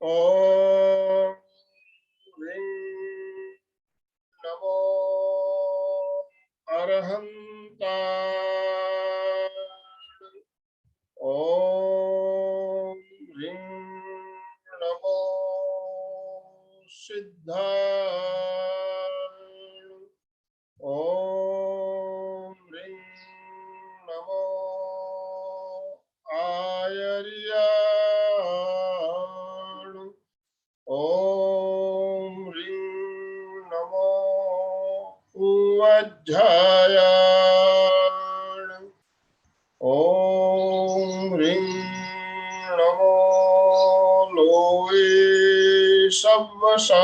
ओम ह्रीं नमो अरहंताय। ओम ह्रीं नमो सिद्धाय। ओम ह्रीं नमो आयर्याय। ओम ह्रीं नमो उवज्झाय। ओम ह्रीं नमो लोये सव्वसाहूण।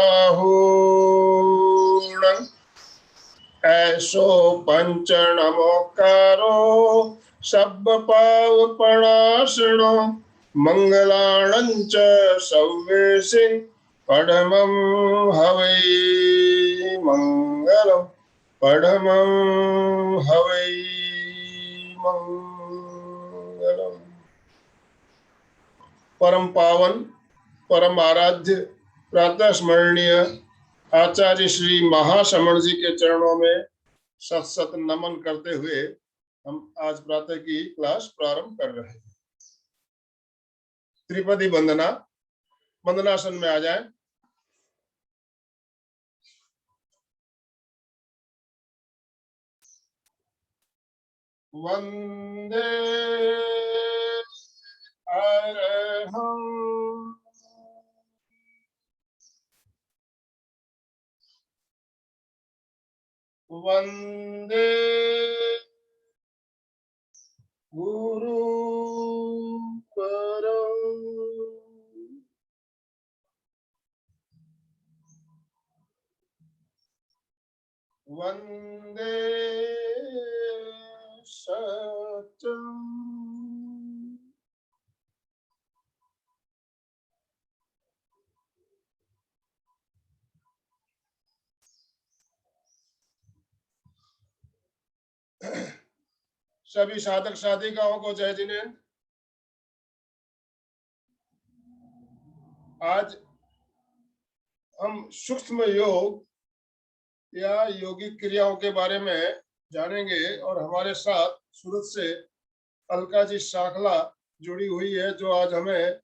ऐसो पंच नमोकारो सब पावपणासनो मंगलाणंच सव्वेशे पडमं हवै मंगलम पडमं हवै मंगलम। परम पावन परम आराध्य प्रातः स्मरणीय आचार्य श्री महाश्रमण जी के चरणों में सत सत नमन करते हुए हम आज प्रातः की क्लास प्रारंभ कर रहे हैं। त्रिपदी वंदना, वंदनासन में आ जाएं। वंदे अरहं वंदे गुरु परम। वंदे सत्यम। सभी साधक साधिकाओं को जय जिनेन्द्र। आज हम सूक्ष्म योग या योगिक क्रियाओं के बारे में जानेंगे और हमारे साथ सूरत से अलका जी शाखला जुड़ी हुई है, जो आज हमें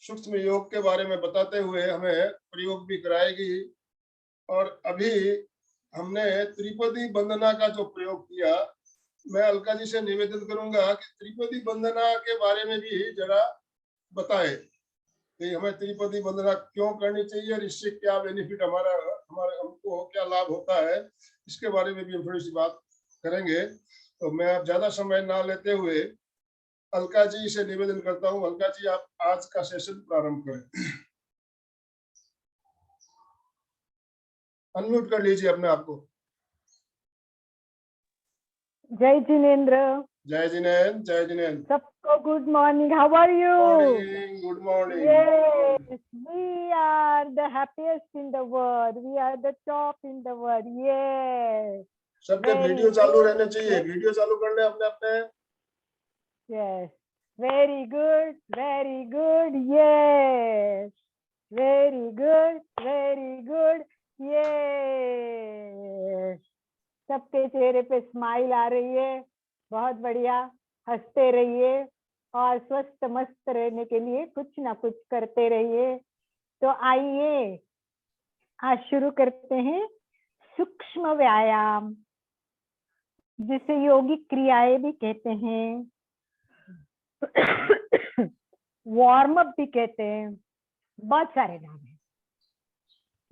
सूक्ष्म योग के बारे में बताते हुए हमें प्रयोग भी कराएगी। और अभी हमने त्रिपदी वंदना का जो प्रयोग किया, मैं अलका जी से निवेदन करूंगा कि त्रिपदी वंदना के बारे में भी जरा बताए कि हमें त्रिपदी वंदना क्यों करनी चाहिए और इससे क्या बेनिफिट हमारे हमको क्या लाभ होता है, इसके बारे में भी हम थोड़ी सी बात करेंगे। तो मैं अब ज्यादा समय ना लेते हुए अलका जी से निवेदन करता हूँ। अलका जी, आप आज का सेशन प्रारंभ करें। अनम्यूट कर लीजिए अपने आप को। जय जिनेन्द्र। जय जिनेन्द्र, जय जिनेन्द्र। सबको good morning. How are you? Good morning. Yes, we are the happiest in the world. We are the top in the world. Yes. सबके वीडियो चालू रहने चाहिए। वीडियो चालू कर ले अपने अपने। Yes. Very good. Very good. Yes. Very good. Very good. Yes. सबके चेहरे पे स्माइल आ रही है। बहुत बढ़िया। हंसते रहिए और स्वस्थ मस्त रहने के लिए कुछ ना कुछ करते रहिए। तो आइए आज शुरू करते हैं सूक्ष्म व्यायाम, जिसे योगिक क्रियाएं भी कहते हैं, वार्म अप भी कहते हैं, बहुत सारे नाम हैं।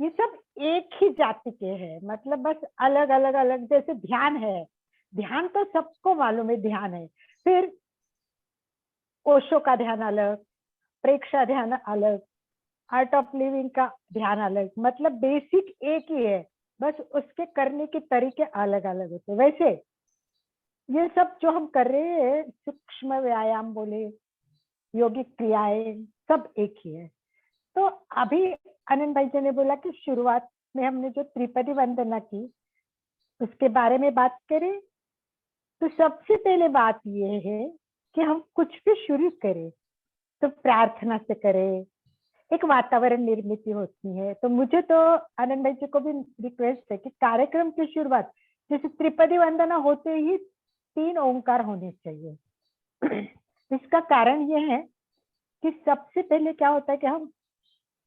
ये सब एक ही जाति के हैं, मतलब बस अलग अलग अलग। जैसे ध्यान है, ध्यान तो सबको मालूम है, ध्यान है। फिर ओशो का ध्यान अलग, प्रेक्षा ध्यान अलग, आर्ट ऑफ लिविंग का ध्यान अलग। मतलब बेसिक एक ही है, बस उसके करने के तरीके अलग अलग होते। वैसे ये सब जो हम कर रहे हैं, सूक्ष्म व्यायाम बोले, योगिक क्रियाएं, सब एक ही है। तो अभी आनंद भाई जी ने बोला कि शुरुआत में हमने जो त्रिपदी वंदना की उसके बारे में बात करें। तो सबसे पहले बात ये है कि हम कुछ भी शुरू करें तो प्रार्थना से करें, एक वातावरण निर्मित होती है। तो मुझे तो आनंद भाई जी को भी रिक्वेस्ट है कि कार्यक्रम की शुरुआत जैसे त्रिपदी वंदना होते ही 3 ओंकार होने चाहिए। इसका कारण ये है कि सबसे पहले क्या होता है कि हम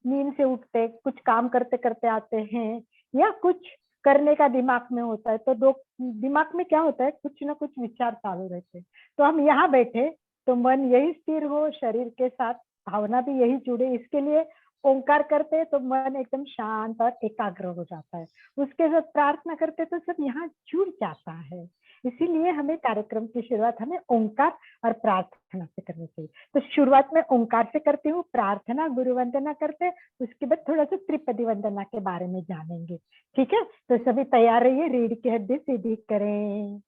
नींद से उठते कुछ काम करते करते आते हैं या कुछ करने का दिमाग में होता है, तो दो दिमाग में क्या होता है, कुछ ना कुछ विचार चालू रहते हैं। तो हम यहाँ बैठे तो मन यही स्थिर हो, शरीर के साथ भावना भी यही जुड़े, इसके लिए ओंकार करते हैं तो मन एकदम शांत और एकाग्र हो जाता है। उसके साथ प्रार्थना करते तो सब यहाँ जुड़ जाता है। इसीलिए हमें कार्यक्रम की शुरुआत हमें ओंकार और प्रार्थना से करनी चाहिए। तो शुरुआत में ओंकार से करती हूँ, प्रार्थना गुरु वंदना करते, उसके बाद थोड़ा सा त्रिपदी वंदना के बारे में जानेंगे। ठीक है, तो सभी तैयार रहिए, रीढ़ की हड्डी सीधी करें,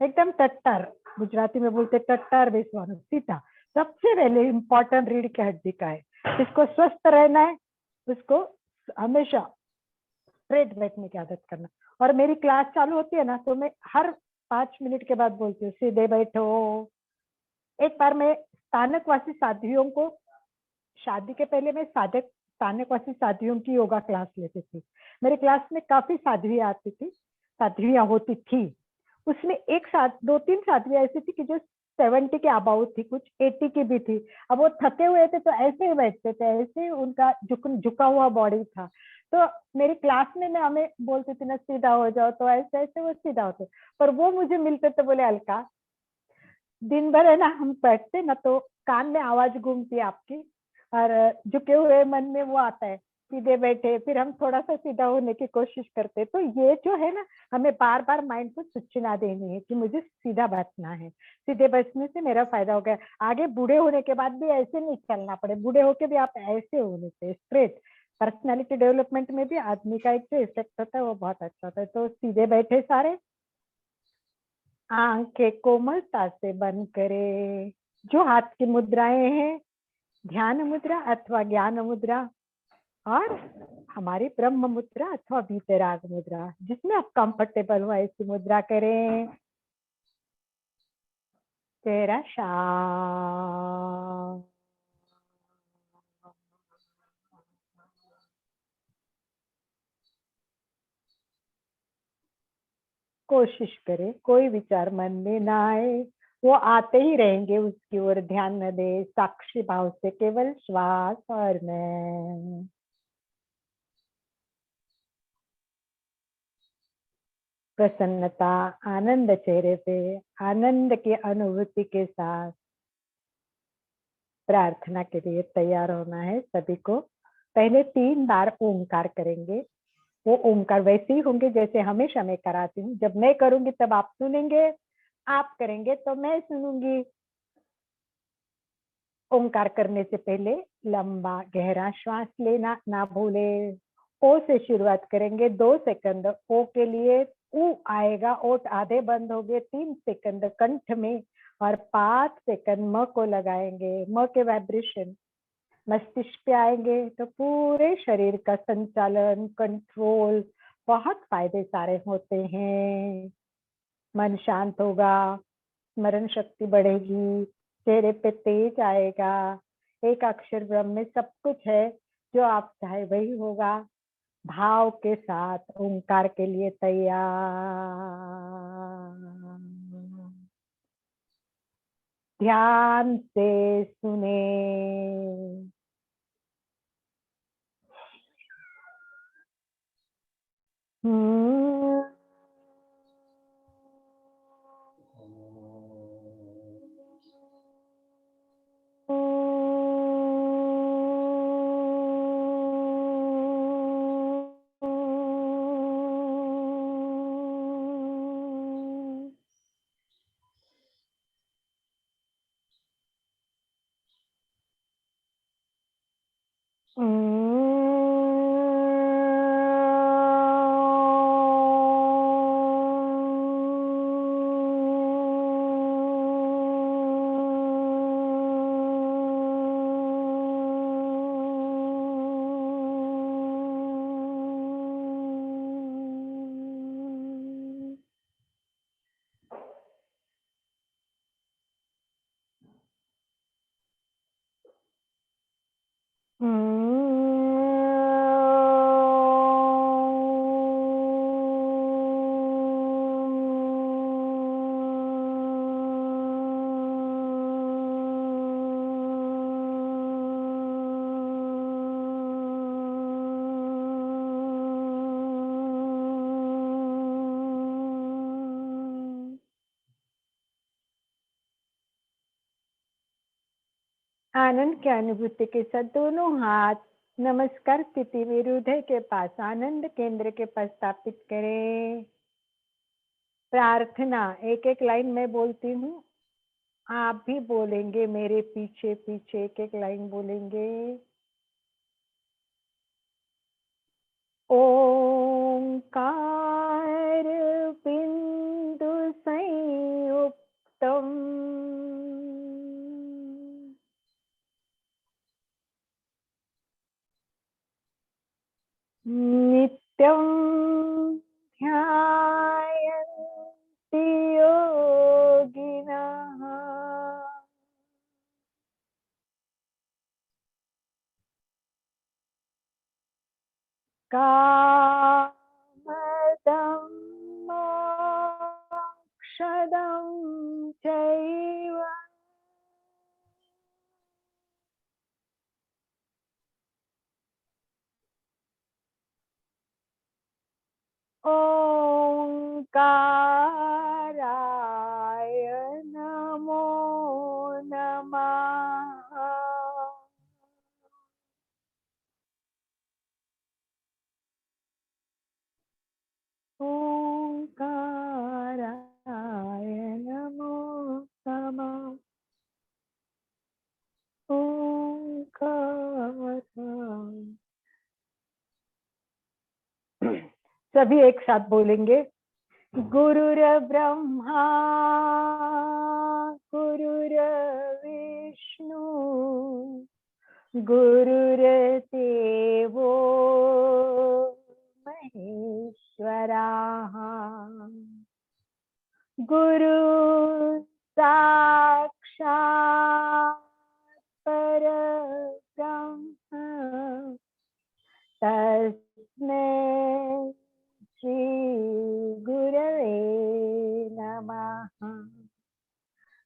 एकदम टट्टर, गुजराती में बोलते टट्टर बेसवानो, सीधा। सबसे पहले इम्पोर्टेंट रीढ़ की हड्डी का है, जिसको स्वस्थ रहना है उसको हमेशा स्ट्रेट बैठने की आदत करना। और मेरी क्लास चालू होती है ना तो मैं हर 5 मिनट के बाद बोलती हूँ सीधे बैठो। एक बार मैं स्थानकवासी साध्वियों को, शादी के पहले मैं साधक स्थानकवासी साध्वियों की योगा क्लास लेती थी। मेरे क्लास में काफी साध्वी आती थी, साध्वियां होती थी। उसमें एक साथ 2-3 साध्वियां ऐसी थी कि जो 70 के अबाउ थी, कुछ 80 की भी थी। अब वो थके हुए थे तो ऐसे ही बैठते थे, ऐसे उनका झुका हुआ बॉडी था। तो मेरी क्लास में मैं हमें बोलती थी ना सीधा हो जाओ, तो ऐसे ऐसे वो सीधा होते। पर वो मुझे मिलते तो बोले अलका, दिन भर है ना हम बैठते ना तो कान में आवाज घूमती है आपकी, और झुके हुए मन में वो आता है सीधे बैठे, फिर हम थोड़ा सा सीधा होने की कोशिश करते। तो ये जो है ना, हमें बार बार माइंड को सूचना देनी है कि मुझे सीधा बैठना है। सीधे बैठने से मेरा फायदा हो गया, आगे बूढ़े होने के बाद भी ऐसे नहीं चलना पड़े, बूढ़े होके भी आप ऐसे होने से स्ट्रेट। पर्सनैलिटी डेवलपमेंट में भी आदमी का एक जो इफेक्ट होता है वो बहुत अच्छा होता है। तो सीधे बैठे सारे, आंखें कोमलता से बंद करें। जो हाथ की मुद्राएं हैं, ध्यान मुद्रा अथवा ज्ञान मुद्रा, और हमारी ब्रह्म मुद्रा अथवा वीतराग मुद्रा, जिसमें आप कंफर्टेबल हो ऐसी मुद्रा करें। चेहरा शांत, कोशिश करें कोई विचार मन में ना आए, वो आते ही रहेंगे, उसकी ओर ध्यान न दे, साक्षी भाव से केवल श्वास और मैं। प्रसन्नता, आनंद चेहरे पे, आनंद की अनुभूति के साथ प्रार्थना के लिए तैयार होना है सभी को। पहले 3 बार ओंकार करेंगे। वो ओंकार वैसे ही होंगे जैसे हमेशा मैं कराती हूँ, जब मैं करूंगी तब आप सुनेंगे, आप करेंगे तो मैं सुनूंगी। ओंकार करने से पहले लंबा गहरा श्वास लेना ना भूले। ओ से शुरुआत करेंगे, 2 सेकंड ओ के लिए ऊ आएगा, ओट आधे बंद हो गए, 3 सेकंड कंठ में, और 5 सेकंड म को लगाएंगे। म के वाइब्रेशन मस्तिष्क पे आएंगे तो पूरे शरीर का संचालन, कंट्रोल, बहुत फायदे सारे होते हैं। मन शांत होगा, स्मरण शक्ति बढ़ेगी, चेहरे पे तेज आएगा। एक अक्षर ब्रह्म में सब कुछ है, जो आप चाहे वही होगा। भाव के साथ ओंकार के लिए तैयार, ध्यान से सुने। हम्म। आनंद की अनुभूति के साथ दोनों हाथ नमस्कार स्थिति में हृदय के पास आनंद केंद्र के पास स्थापित करें। प्रार्थना एक एक लाइन मैं बोलती हूँ, आप भी बोलेंगे मेरे पीछे पीछे, एक एक लाइन बोलेंगे। ओंकार बिंदु संयुक्तम नित्यं ध्यायन्ति योगिनः कामदं मोक्षदं चैव ओंकाराय नमो नमः। ओंकाराय नमो नमः। ओंकार। सभी एक साथ बोलेंगे। गुरुर ब्रह्मा गुरुर विष्णु गुरुर्देवो महेश्वराः गुरु साक्षात् परब्रह्म तस्मै श्री गुरवे नमः।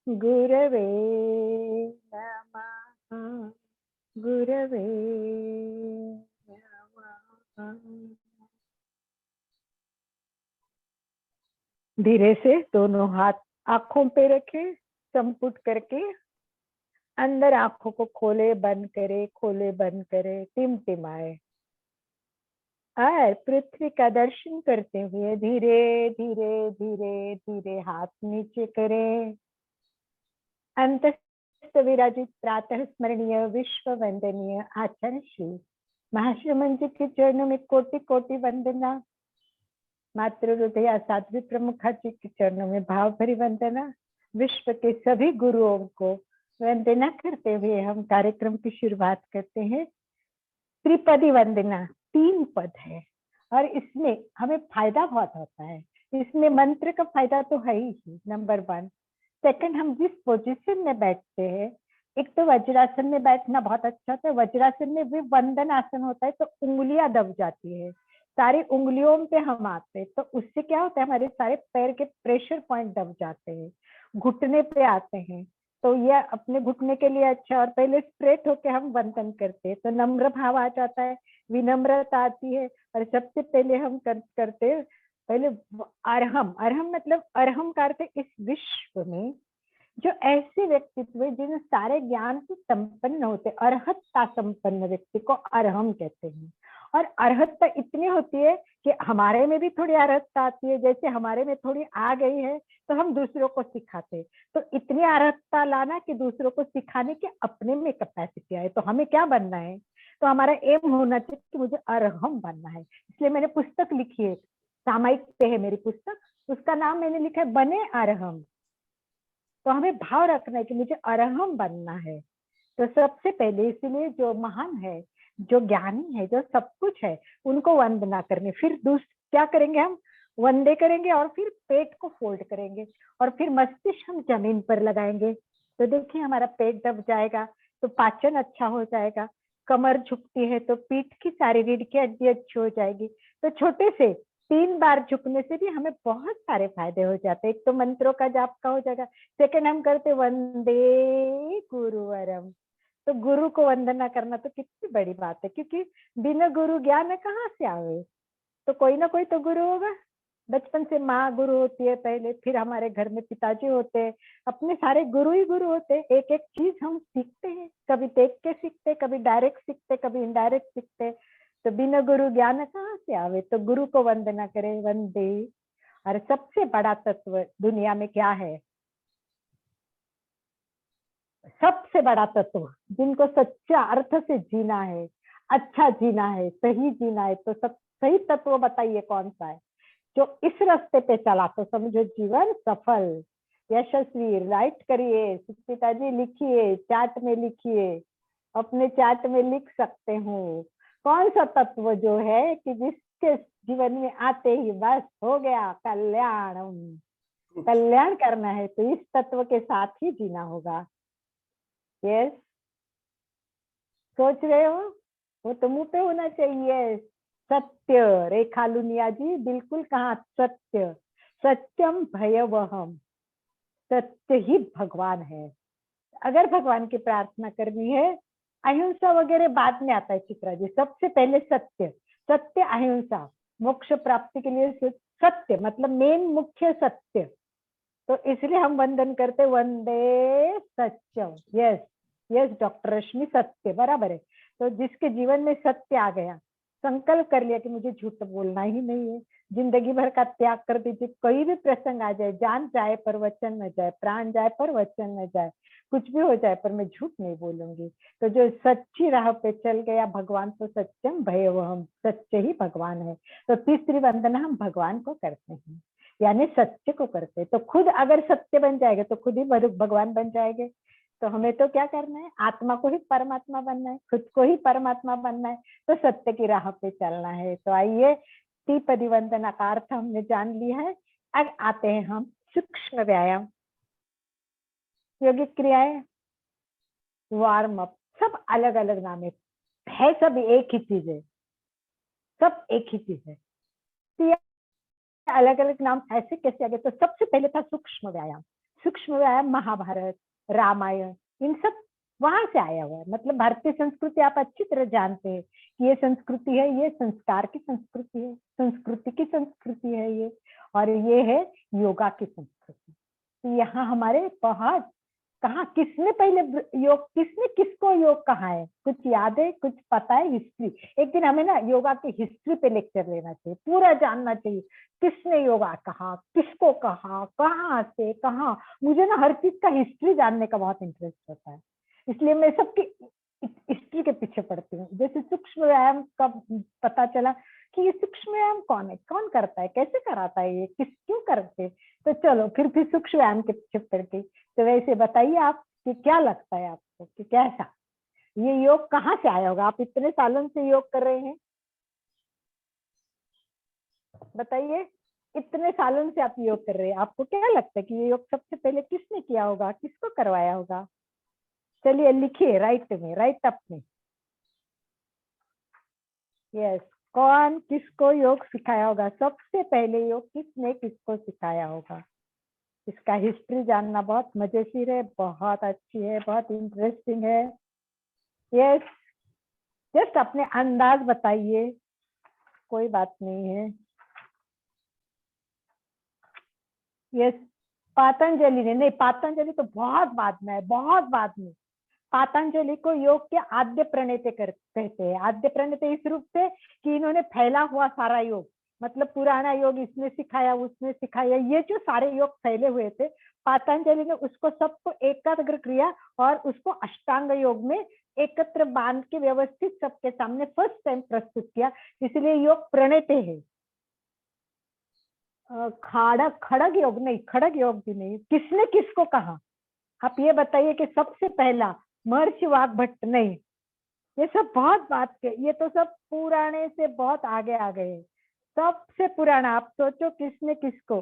गुरवे नमः। गुरवे नमः। धीरे से दोनों हाथ आंखों पे रखे, संपुट करके अंदर आंखों को खोले बंद करे, खोले बंद करे, टिमटिमाए और पृथ्वी का दर्शन करते हुए धीरे धीरे धीरे धीरे हाथ नीचे करें। अंतस्थ विराजित प्रातः स्मरणीय विश्व वंदनीय आचार्य श्री महाश्रमण जी के चरणों में कोटि कोटि वंदना। मातृ हृदय साध्वी प्रमुखा जी के चरणों में भाव भरी वंदना। विश्व के सभी गुरुओं को वंदना करते हुए हम कार्यक्रम की शुरुआत करते हैं। त्रिपदी वंदना 3 पद है और इसमें हमें फायदा बहुत होता है। इसमें मंत्र का फायदा तो है ही, नंबर 1। सेकंड, हम जिस पोजीशन में बैठते हैं, एक तो वज्रासन में बैठना बहुत अच्छा होता है। वज्रासन में भी वंदन आसन होता है तो उंगलियां दब जाती है, सारी उंगलियों पे हम आते हैं तो उससे क्या होता है, हमारे सारे पैर के प्रेशर पॉइंट दब जाते हैं, घुटने पे आते हैं। तो यह अपने घुटने के लिए अच्छा। और पहले स्ट्रेट होके हम वंदन करते हैं तो नम्र भाव आ जाता है, विनम्रता आती है। और सबसे पहले हम करते हैं पहले अर्हम। अर्हम मतलब अर्हम करते इस विश्व में जो ऐसे व्यक्तित्व है जिन्हें सारे ज्ञान से संपन्न होते, अर्हतता संपन्न व्यक्ति को अर्हम कहते हैं। और अर्हतता इतनी होती है कि हमारे में भी थोड़ी अर्हतता आती है, जैसे हमारे में थोड़ी आ गई है तो हम दूसरों को सिखाते। तो इतनी अर्हतता लाना कि दूसरों को सिखाने की अपने में कैपेसिटी आए। तो हमें क्या बनना है, तो हमारा एम होना चाहिए कि मुझे अर्हम बनना है। इसलिए मैंने पुस्तक लिखी है, सामायिक पे है मेरी पुस्तक, उसका नाम मैंने लिखा है बने अर्हम। तो हमें भाव रखना है कि मुझे अर्हम बनना है। तो सबसे पहले इसीलिए जो महान है, जो ज्ञानी है, जो सब कुछ है, उनको वंदना करनी। फिर क्या करेंगे, हम वंदे करेंगे और फिर पेट को फोल्ड करेंगे और फिर मस्तिष्क हम जमीन पर लगाएंगे। तो देखिए हमारा पेट दब जाएगा तो पाचन अच्छा हो जाएगा। कमर झुकती है तो पीठ की सारी रीढ़ की हड्डी अच्छी हो जाएगी। तो छोटे से 3 बार झुकने से भी हमें बहुत सारे फायदे हो जाते हैं। एक तो मंत्रों का जाप का हो जाएगा। सेकंड, हम करते वंदे गुरुवरम। तो गुरु को वंदना करना तो कितनी बड़ी बात है, क्योंकि बिना गुरु ज्ञान कहाँ से आवे। तो कोई ना कोई तो गुरु होगा। बचपन से माँ गुरु होती है पहले, फिर हमारे घर में पिताजी होते हैं, अपने सारे गुरु ही गुरु होते हैं। एक एक चीज हम सीखते हैं, कभी देख के सीखते, कभी डायरेक्ट सीखते, कभी इनडायरेक्ट सीखते। तो बिना गुरु ज्ञान कहाँ से आवे, तो गुरु को वंदना करे, वंदे। और सबसे बड़ा तत्व दुनिया में क्या है? सबसे बड़ा तत्व जिनको सच्चा अर्थ से जीना है, अच्छा जीना है, सही जीना है, तो सब सही तत्व बताइए कौन सा है जो इस रास्ते पे चला तो समझो जीवन सफल, यशस्वी। राइट करिए सुष्मिता जी, लिखिए, चैट में लिखिए, अपने चैट में लिख सकते हो कौन सा तत्व जो है कि जिसके जीवन में आते ही बस हो गया कल्याण। कल्याण करना है तो इस तत्व के साथ ही जीना होगा। यस, सोच रहे हो? वो तो मुंह पे होना चाहिए। सत्य, रेखा लुनिया जी बिल्कुल कहा, सत्य, सत्यम भयवहम, सत्य ही भगवान है। अगर भगवान की प्रार्थना करनी है, अहिंसा वगैरह बाद में आता है चित्रा जी, सबसे पहले सत्य, सत्य अहिंसा, मोक्ष प्राप्ति के लिए सत्य मतलब मेन मुख्य सत्य। तो इसलिए हम वंदन करते, वंदे सत्यम। यस यस डॉक्टर रश्मि, सत्य बराबर है। तो जिसके जीवन में सत्य आ गया, संकल्प कर लिया कि मुझे झूठ बोलना ही नहीं है, जिंदगी भर का त्याग कर दीजिए, कोई भी प्रसंग आ जाए, जान जाए पर वचन न जाए, प्राण जाए पर वचन न जाए, कुछ भी हो जाए पर मैं झूठ नहीं बोलूंगी। तो जो सच्ची राह पे चल गया, भगवान तो सत्यम भयवहम, सच्चे ही भगवान है। तो तीसरी वंदना हम भगवान को करते हैं, यानी सत्य को करते। तो खुद अगर सत्य बन जाएगा तो खुद ही भगवान बन जाएंगे। तो हमें तो क्या करना है, आत्मा को ही परमात्मा बनना है, खुद को ही परमात्मा बनना है, तो सत्य की राह पे चलना है। तो आइए, त्रिपदी वंदना का अर्थ हमने जान लिया है। अब आते हैं हम सूक्ष्म व्यायाम, योगिक क्रियाएं, वार्म अप, सब अलग अलग नाम है, सब एक ही चीज है, सब एक ही चीज है। तो अलग अलग नाम ऐसे कैसे आ गए? तो सबसे पहले था सूक्ष्म व्यायाम। सूक्ष्म व्यायाम महाभारत, रामायण, इन सब वहां से आया हुआ है। मतलब भारतीय संस्कृति आप अच्छी तरह जानते हैं कि ये संस्कृति है, ये संस्कार की संस्कृति है, संस्कृति की संस्कृति है ये, और ये है योगा की संस्कृति। तो यहाँ हमारे बहुत कहा, किसने पहले योग, किसने किसको योग कहा है, कुछ याद है, कुछ पता है? हिस्ट्री, एक दिन हमें ना योगा की हिस्ट्री पे लेक्चर लेना चाहिए, पूरा जानना चाहिए किसने योगा कहा, किसको कहा, कहाँ से कहाँ। मुझे ना हर चीज का हिस्ट्री जानने का बहुत इंटरेस्ट होता है, इसलिए मैं सबकी हिस्ट्री के पीछे पड़ती हूँ। जैसे सूक्ष्म व्यायाम का पता चला कि ये सूक्ष्म व्यायाम कौन है, कौन करता है, कैसे कराता है, ये किस क्यों करते, तो चलो फिर सूक्ष्म व्यायाम के पीछे पड़ गई। तो वैसे बताइए आप कि क्या लगता है आपको कि कैसा ये योग कहाँ से आया होगा? आप इतने सालों से योग कर रहे हैं, बताइए, इतने सालों से आप योग कर रहे हैं, आपको क्या लगता है कि ये योग सबसे पहले किसने किया होगा, किसको करवाया होगा? चलिए लिखिए, राइट में, राइट अप में। यस, कौन किसको योग सिखाया होगा, सबसे पहले योग किसने किसको सिखाया होगा? इसका हिस्ट्री जानना बहुत मजेशीर है, बहुत अच्छी है, बहुत इंटरेस्टिंग है। यस, जस्ट अपने अंदाज बताइए, कोई बात नहीं है। यस, पातंजलि ने, नहीं पातंजलि तो बहुत बाद में है, बहुत बाद में। पातंजलि को योग के आद्य प्रणेता कहते हैं। आद्य प्रणेता इस रूप से कि इन्होंने फैला हुआ सारा योग, मतलब पुराना योग इसने सिखाया, उसने सिखाया, ये जो सारे योग फैले हुए थे, पातंजलि ने उसको सबको एकत्र किया और उसको अष्टांग योग में एकत्र बांध के व्यवस्थित सबके सामने फर्स्ट टाइम प्रस्तुत किया, इसलिए योग प्रणेता है। खड़ग खड़ग योग नहीं, खड़ग योग भी नहीं। किसने किसको कहा, आप ये बताइए कि सबसे पहला महर्षि वाग्भट्ट? नहीं, ये सब बहुत बात के, ये तो सब पुराने से बहुत आगे आ गए। सबसे पुराना आप सोचो किसने किसको।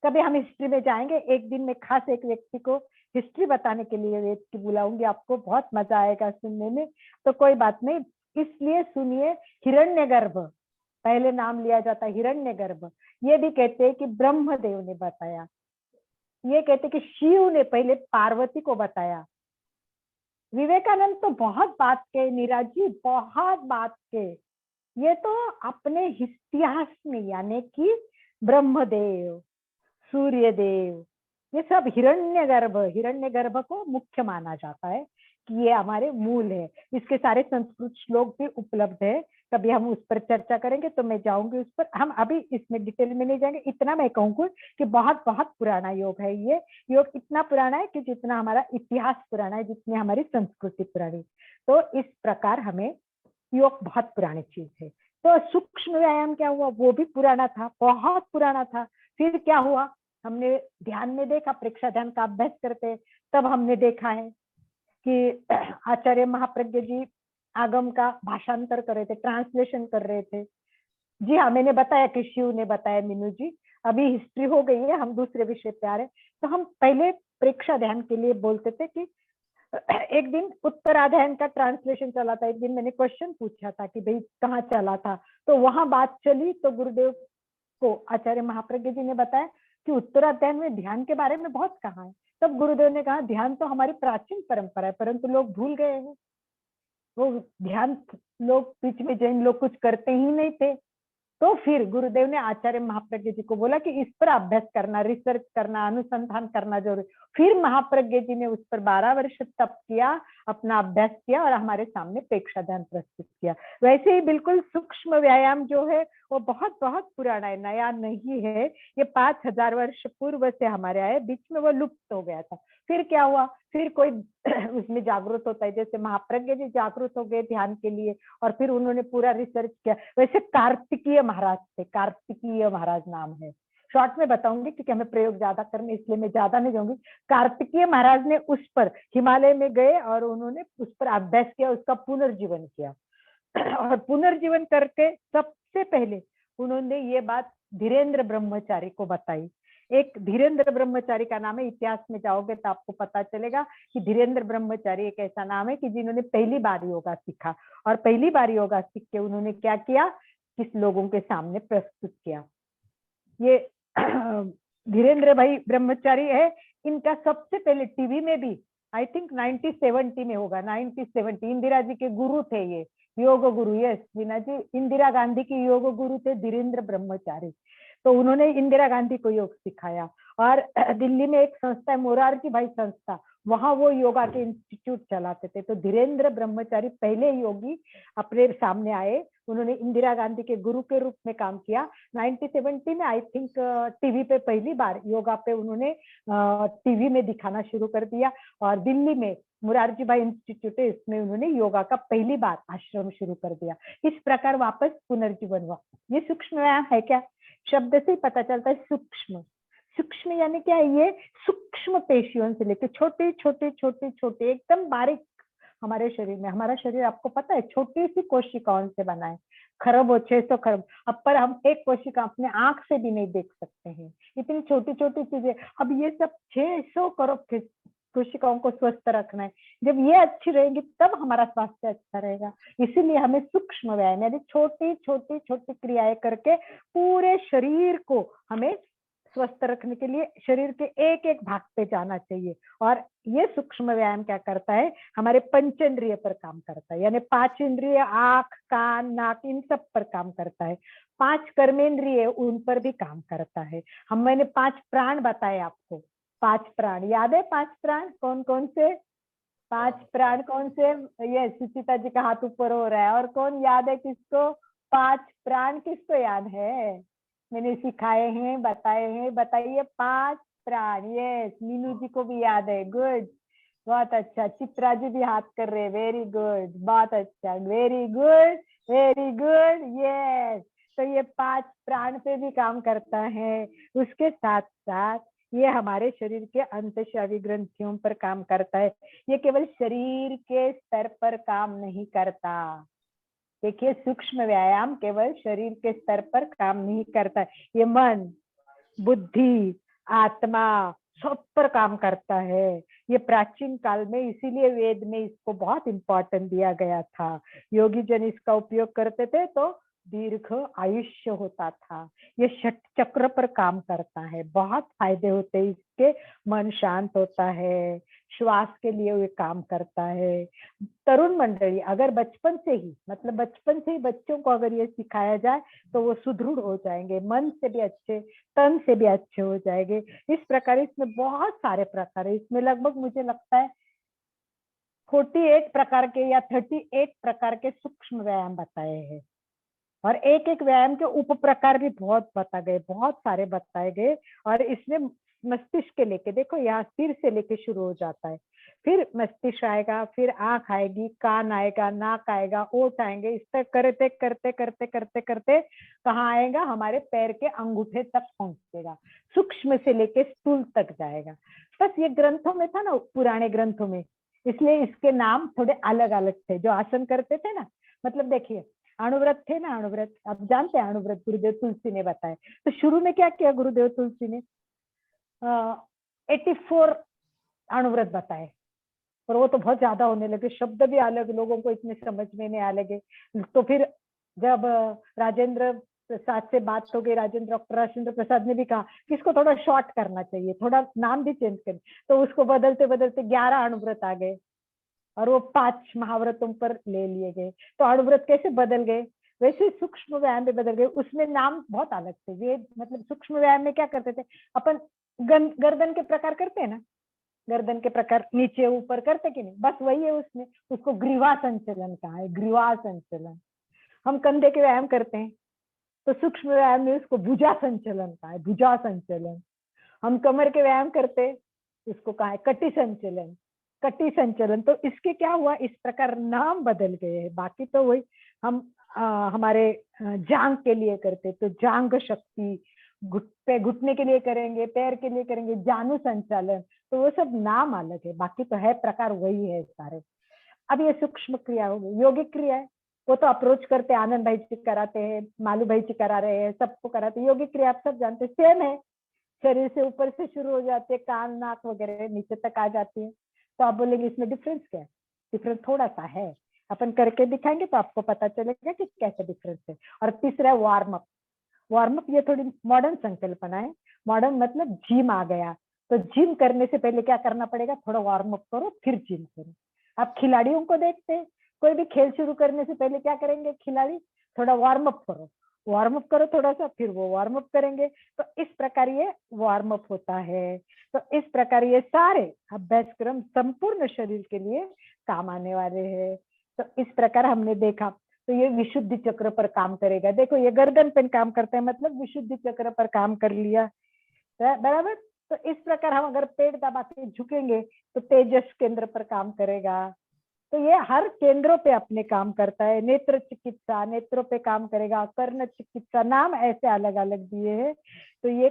कभी हम हिस्ट्री में जाएंगे, एक दिन में खास एक व्यक्ति को हिस्ट्री बताने के लिए वेद की बुलाऊंगी, आपको बहुत मजा आएगा सुनने में। तो कोई बात नहीं, इसलिए सुनिए, हिरण्यगर्भ पहले नाम लिया जाता है, हिरण्यगर्भ। ये भी कहते हैं कि ब्रह्मदेव ने बताया, ये कहते कि शिव ने पहले पार्वती को बताया। विवेकानंद तो बहुत बात के, नीरज जी बहुत बात के, ये तो अपने इतिहास में यानी कि ब्रह्मदेव, सूर्यदेव, ये सब हिरण्यगर्भ को मुख्य माना जाता है कि ये हमारे मूल है। इसके सारे संस्कृत श्लोक भी उपलब्ध है, कभी हम उस पर चर्चा करेंगे तो मैं जाऊंगी उस पर। हम अभी इसमें डिटेल में नहीं जाएंगे, इतना मैं कहूंगी कि बहुत बहुत पुराना योग है ये। योग इतना पुराना है कि जितना हमारा इतिहास पुराना है, जितनी हमारी संस्कृति पुरानी। तो इस प्रकार हमें योग बहुत पुरानी चीज है। तो सूक्ष्म व्यायाम क्या हुआ, वो भी पुराना था, बहुत पुराना था। फिर क्या हुआ, हमने ध्यान में देखा, प्रेक्षा ध्यान का अभ्यास करते तब हमने देखा है कि आचार्य महाप्रज्ञ जी आगम का भाषांतर कर रहे थे, ट्रांसलेशन कर रहे थे। जी हाँ, मैंने बताया कि शिव ने बताया मीनू जी। अभी हिस्ट्री हो गई है, हम दूसरे विषय पे आ रहे। तो हम पहले प्रेक्षा ध्यान के लिए बोलते थे कि एक दिन उत्तराध्यान का ट्रांसलेशन चला था। एक दिन मैंने क्वेश्चन पूछा था कि भाई कहाँ चला था, तो वहां बात चली तो गुरुदेव को आचार्य महाप्रज्ञ जी ने बताया कि उत्तराध्यान में ध्यान के बारे में बहुत कहा है। तब गुरुदेव ने कहा ध्यान तो हमारी प्राचीन परंपरा है, परंतु लोग भूल गए हैं वो ध्यान। लोग बीच में जैन लोग कुछ करते ही नहीं थे। तो फिर गुरुदेव ने आचार्य महाप्रज्ञ जी को बोला कि इस पर अभ्यास करना, रिसर्च करना, अनुसंधान करना जरूरी। फिर महाप्रज्ञ जी ने उस पर 12 वर्ष तप किया, अपना अभ्यास किया और हमारे सामने प्रेक्षा ध्यान प्रस्तुत किया। वैसे ही बिल्कुल सूक्ष्म व्यायाम जो है वो बहुत बहुत पुराना है, नया नहीं है। ये 5000 वर्ष पूर्व से हमारे आए, बीच में वो लुप्त हो गया था। फिर क्या हुआ, फिर कोई उसमें जागरूक होता है, जैसे महाप्रज्ञ जी जागरूक हो गए ध्यान के लिए और फिर उन्होंने पूरा रिसर्च किया। वैसे कार्तिकीय महाराज थे, कार्तिकीय महाराज नाम है। शॉर्ट में बताऊंगी क्योंकि हमें प्रयोग ज्यादा करने, इसलिए मैं ज्यादा नहीं जाऊंगी। कार्तिकीय महाराज ने उस पर हिमालय में गए और उन्होंने उस पर अभ्यास किया, उसका पुनर्जीवन किया। और पुनर्जीवन करके सबसे पहले उन्होंने ये बात धीरेन्द्र ब्रह्मचारी को बताई। एक धीरेन्द्र ब्रह्मचारी का नाम है, इतिहास में जाओगे तो आपको पता चलेगा कि धीरेन्द्र ब्रह्मचारी एक ऐसा नाम है कि जिन्होंने पहली बार योगा सीखा। और पहली बार योगा सीख के उन्होंने क्या किया, किस लोगों के सामने प्रस्तुत किया। ये धीरेन्द्र भाई ब्रह्मचारी है। इनका सबसे पहले टीवी में भी आई थिंक 1970 में होगा, 1970, इंदिरा जी के गुरु थे ये, योग गुरु। यस वीना जी, इंदिरा गांधी की योग गुरु थे धीरेन्द्र ब्रह्मचारी। तो उन्होंने इंदिरा गांधी को योग सिखाया। और दिल्ली में एक संस्था है मोरारजी भाई संस्था, वहां वो योगा के इंस्टीट्यूट चलाते थे। तो धीरेन्द्र ब्रह्मचारी पहले योगी अपने सामने आए, उन्होंने इंदिरा गांधी के गुरु के रूप में काम किया। 1970 में आई थिंक टीवी पे पहली बार योगा पे उन्होंने टीवी में दिखाना शुरू कर दिया। और दिल्ली में मुरारजी भाई इंस्टीट्यूट है, इसमें उन्होंने योगा का पहली बार आश्रम शुरू कर दिया। इस प्रकार वापस पुनर्जीवन हुआ। ये सूक्ष्म व्यायाम है क्या, शब्द से ही पता चलता है। सूक्ष्म, सूक्ष्म यानी क्या है, ये सूक्ष्म पेशियों से लेकर छोटे छोटे छोटे छोटे एकदम बारीक हमारे शरीर में। हमारा शरीर आपको पता है छोटी सी कोशिकाओं से बना है, खरब हो 600 खरब। अब पर हम एक कोशिका अपने आंख से भी नहीं देख सकते हैं, इतनी छोटी छोटी चीजें। अब ये सब 600 करोड़ कोशिकाओं को स्वस्थ रखना है। जब ये अच्छी रहेगी तब हमारा स्वास्थ्य अच्छा रहेगा। इसीलिए हमें सूक्ष्म व्यायाम यानी छोटी छोटी छोटी क्रियाएं करके पूरे शरीर को हमें स्वस्थ रखने के लिए शरीर के एक एक भाग पे जाना चाहिए। और ये सूक्ष्म व्यायाम क्या करता है, हमारे पंचेंद्रिय पर काम करता है, यानी 5 इंद्रिय, आंख, कान, नाक, इन सब पर काम करता है। 5 कर्मेंद्रिय उन पर भी काम करता है। मैंने 5 प्राण बताए आपको, 5 प्राण याद है? 5 प्राण कौन कौन से? 5 प्राण कौन से? ये सुचिता जी का हाथ ऊपर हो रहा है। और कौन याद है किसको 5 प्राण, किसको याद है? मैंने सिखाए हैं, बताए हैं, बताइए 5 प्राण। यस, मीनू जी को भी याद है, गुड, बहुत अच्छा। चित्रा जी भी हाथ कर रहे हैं, वेरी गुड, बहुत अच्छा, very good, very good, yes. तो ये 5 प्राण पे भी काम करता है। उसके साथ साथ ये हमारे शरीर के अंतःस्रावी ग्रंथियों पर काम करता है। ये केवल शरीर के स्तर पर काम नहीं करता। देखिए, सूक्ष्म व्यायाम केवल शरीर के स्तर पर काम नहीं करता, ये मन, बुद्धि, आत्मा सब पर काम करता है। ये प्राचीन काल में इसीलिए वेद में इसको बहुत इंपॉर्टेंट दिया गया था। योगी जन इसका उपयोग करते थे तो दीर्घ आयुष्य होता था। ये षट चक्र पर काम करता है, बहुत फायदे होते हैं इसके। मन शांत होता है, श्वास के लिए ये काम करता है। तरुण मंडली अगर बचपन से ही, मतलब बचपन से ही बच्चों को अगर ये सिखाया जाए तो वो सुदृढ़ हो जाएंगे, मन से भी अच्छे, तन से भी अच्छे हो जाएंगे। इस प्रकार इसमें बहुत सारे प्रकार है। इसमें लगभग मुझे लगता है 48 प्रकार के या 38 प्रकार के सूक्ष्म व्यायाम बताए हैं, और एक एक व्यायाम के उप प्रकार भी बहुत बता गए, बहुत सारे बताए गए। और इसमें मस्तिष्क के लेके देखो, यहाँ सिर से लेके शुरू हो जाता है, फिर मस्तिष्क आएगा, फिर आंख आएगी, कान आएगा, नाक आएगा, ओठ आएंगे, इस तरह करते करते करते करते करते कहाँ आएगा, हमारे पैर के अंगूठे तक पहुंचेगा, सूक्ष्म से लेके स्थूल तक जाएगा। बस ये ग्रंथों में था ना, पुराने ग्रंथों में, इसलिए इसके नाम थोड़े अलग अलग थे। जो आसन करते थे ना, मतलब देखिए अणुव्रत थे ना, अणुव्रत आप जानते हैं, अणुव्रत गुरुदेव तुलसी ने बताए। तो शुरू में क्या किया गुरुदेव तुलसी ने, 84 अणुव्रत बताए, पर वो तो बहुत ज्यादा होने लगे, शब्द भी अलग, लोगों को इतने समझ में नहीं आ लगे। तो फिर जब राजेंद्र प्रसाद से बात हो गई, डॉक्टर राजेंद्र प्रसाद ने भी कहा कि इसको थोड़ा शॉर्ट करना चाहिए, थोड़ा नाम भी चेंज करें, तो उसको बदलते बदलते 11 अणुव्रत आ गए, और वो 5 महाव्रतों पर ले लिए गए। तो अणुव्रत कैसे बदल गए, वैसे सूक्ष्म व्यायाम भी बदल गए, उसमें नाम बहुत अलग थे। वे मतलब सूक्ष्म व्यायाम में क्या करते थे अपन, गर्दन के प्रकार करते हैं ना, गर्दन के प्रकार नीचे ऊपर करते कि नहीं, बस वही है उसमें, उसको ग्रीवा संचलन कहा है, ग्रीवा संचलन। हम कंधे के व्यायाम करते हैं तो सूक्ष्म व्यायाम में उसको भुजा संचलन कहा है, भुजा संचलन। हम कमर के व्यायाम करते, इसको कहा है कटी संचलन, कटी संचलन। तो इसके क्या हुआ, इस प्रकार नाम बदल गए हैं, बाकी तो वही। हम हमारे जांग के लिए करते तो जांग शक्ति, घुटने के लिए करेंगे, पैर के लिए करेंगे जानु संचालन, तो वो सब नाम अलग है, बाकी तो है प्रकार वही है सारे। अब ये सूक्ष्म क्रिया हो गई। योगिक क्रिया है, वो तो अप्रोच करते, आनंद भाई जी कराते हैं, मालू भाई जी करा रहे हैं, सबको कराते। योगिक क्रिया आप सब जानते हैं, सेम है, शरीर से ऊपर से शुरू हो जाते हैं, कान नाक वगैरह नीचे तक आ जाती है। तो आप बोलेंगे इसमें डिफरेंस क्या है, डिफरेंस थोड़ा सा है, अपन करके दिखाएंगे तो आपको पता चलेगा कि कैसे डिफरेंस है। और तीसरा है वार्म अप। वार्म अप ये थोड़ी मॉडर्न संकल्पना है, मॉडर्न मतलब जिम आ गया, तो जिम करने से पहले क्या करना पड़ेगा, थोड़ा वार्म अप करो फिर जिम करो। आप खिलाड़ियों को देखते हैं, कोई भी खेल शुरू करने से पहले क्या करेंगे खिलाड़ी, थोड़ा वार्म अप करो, वार्म अप करो थोड़ा सा, फिर वो वार्म अप करेंगे। तो इस प्रकार ये वार्म अप होता है। तो इस प्रकार ये सारे अभ्यासक्रम संपूर्ण शरीर के लिए काम आने वाले हैं। तो इस प्रकार हमने देखा, तो ये विशुद्धि चक्र पर काम करेगा। देखो ये गर्दन पर काम करता है, मतलब विशुद्धि चक्र पर काम कर लिया, बराबर। तो इस प्रकार हम अगर पेट दबा के झुकेंगे तो तेजस केंद्र पर काम करेगा। तो ये हर केंद्रों पे अपने काम करता है। नेत्र चिकित्सा नेत्रों पे काम करेगा, कर्ण चिकित्सा, नाम ऐसे अलग अलग दिए हैं। तो ये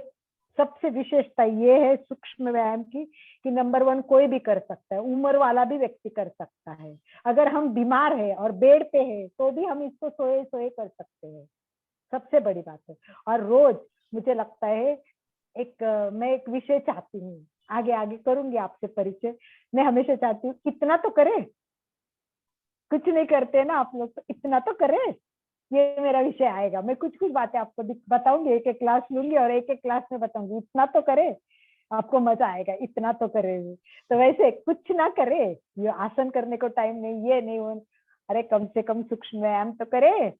सबसे विशेषता ये है सूक्ष्म व्यायाम की कि नंबर 1 कोई भी कर सकता है, उम्र वाला भी व्यक्ति कर सकता है। अगर हम बीमार है और बेड पे है तो भी हम इसको सोए सोए कर सकते हैं, सबसे बड़ी बात है। और रोज मुझे लगता है मैं एक विषय चाहती हूँ, आगे आगे करूंगी आपसे परिचय। मैं हमेशा चाहती हूँ इतना तो करे, कुछ नहीं करते ना आप लोग, तो इतना तो करे। ये मेरा विषय आएगा, मैं कुछ कुछ बातें आपको बताऊंगी, एक एक क्लास लूंगी और एक एक क्लास में बताऊंगी, इतना तो करे, आपको मजा आएगा, इतना तो करे। तो वैसे कुछ ना करे, ये आसन करने को टाइम नहीं, ये नहीं वो, अरे कम से कम सूक्ष्म व्यायाम तो करे,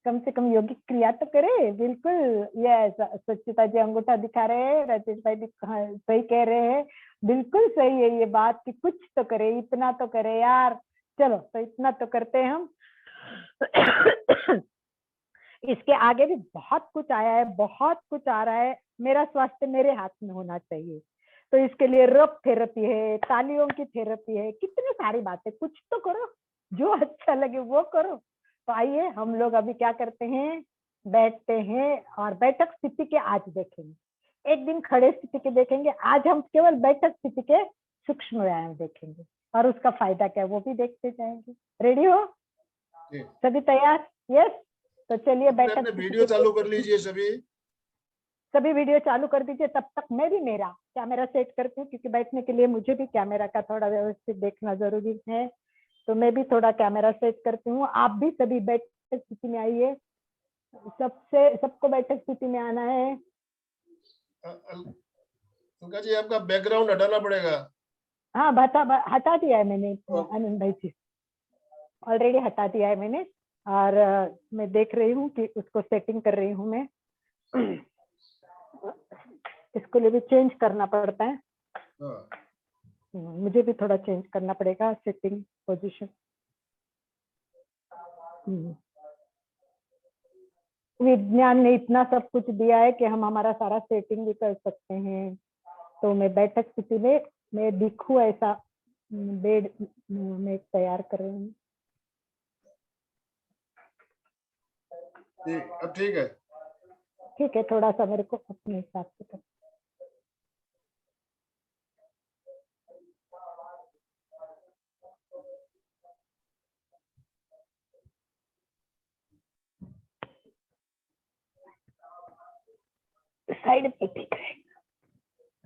कम से कम योगिक क्रिया तो करे। बिल्कुल ये सच्चिता जी अंगूठा दिखा रहे हैं, राजेश भाई भी सही कह रहे हैं, बिल्कुल सही है ये बात कि कुछ तो करे, इतना तो करे यार। चलो तो इतना तो करते हैं हम। इसके आगे भी बहुत कुछ आया है, बहुत कुछ आ रहा है। मेरा स्वास्थ्य मेरे हाथ में होना चाहिए, तो इसके लिए रब थेरेपी है, तालियों की थेरेपी है, कितनी सारी बातें। कुछ तो करो, जो अच्छा लगे वो करो। तो आइए हम लोग अभी क्या करते हैं, बैठते हैं और बैठक स्थिति के आज देखेंगे। एक दिन खड़े स्थिति के देखेंगे, आज हम केवल बैठक स्थिति के सूक्ष्म व्यायाम देखेंगे और उसका फायदा क्या है वो भी देखते जाएंगे। रेडी हो जी। सभी, तैयार? यस। तो चलिए बैठक अपने वीडियो चालू कर लीजिए सभी वीडियो चालू कर दीजिए। तब तक मैं भी मेरा कैमरा सेट करती हूँ, क्योंकि बैठने के लिए मुझे भी कैमरा का थोड़ा व्यवस्थित देखना जरूरी है। तो मैं भी थोड़ा कैमरा सेट करती हूँ। आप भी सभी बैठक स्थिति में आइए, सबको बैठक स्थिति में आना है। अलका जी, आपका बैकग्राउंड हटाना पड़ेगा। हाँ हटा दिया है मैंने आनंद भाई जी, ऑलरेडी हटा दिया है मैंने। और मैं देख रही हूँ कि उसको सेटिंग कर रही हूँ मैं। इसको लिए भी चेंज करना पड़ता है। मुझे भी थोड़ा चेंज करना पड़ेगा सेटिंग पोजीशन। विज्ञान ने इतना सब कुछ दिया है कि हम हमारा सारा सेटिंग भी कर सकते हैं। तो मैं बैठक स्थिति में मैं दिखूं ऐसा बेड में तैयार कर रही हूँ। अब ठीक है। ठीक है, थोड़ा सा मेरे को अपने हिसाब से कर। साइड में ठीक है,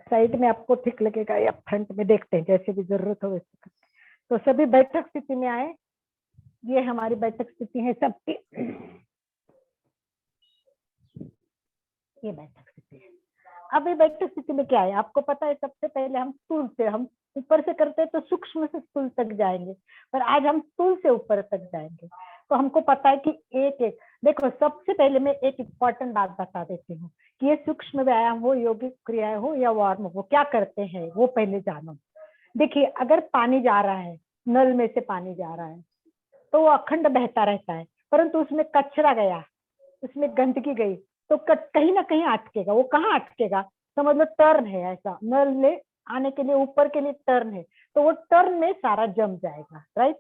साइड में आपको ठीक लगेगा या फ्रंट में, देखते हैं जैसे भी जरूरत हो वैसे। तो सभी बैठक स्थिति में आए। ये हमारी बैठक स्थिति है सबकी। ये बैठक स्थिति है। अब ये बैठक स्थिति में क्या है आपको पता है। सबसे पहले हम स्थूल से, हम ऊपर से करते हैं तो सूक्ष्म से स्थूल तक जाएंगे, पर आज हम स्थूल से ऊपर तक जाएंगे। तो हमको पता है कि एक एक देखो, सबसे पहले मैं एक इम्पॉर्टेंट बात बता देती हूँ कि ये सूक्ष्म व्यायाम हो, यौगिक क्रियाएं हो या वार्म हो, क्या करते हैं वो पहले जानो। देखिए, अगर पानी जा रहा है, नल में से पानी जा रहा है तो वो अखंड बहता रहता है, परंतु उसमें कचरा गया, उसमें गंदगी गई तो कहीं ना कहीं अटकेगा। वो कहाँ अटकेगा, समझ लो टर्न है, ऐसा नल में आने के लिए ऊपर के लिए टर्न है, तो वो टर्न में सारा जम जाएगा, राइट।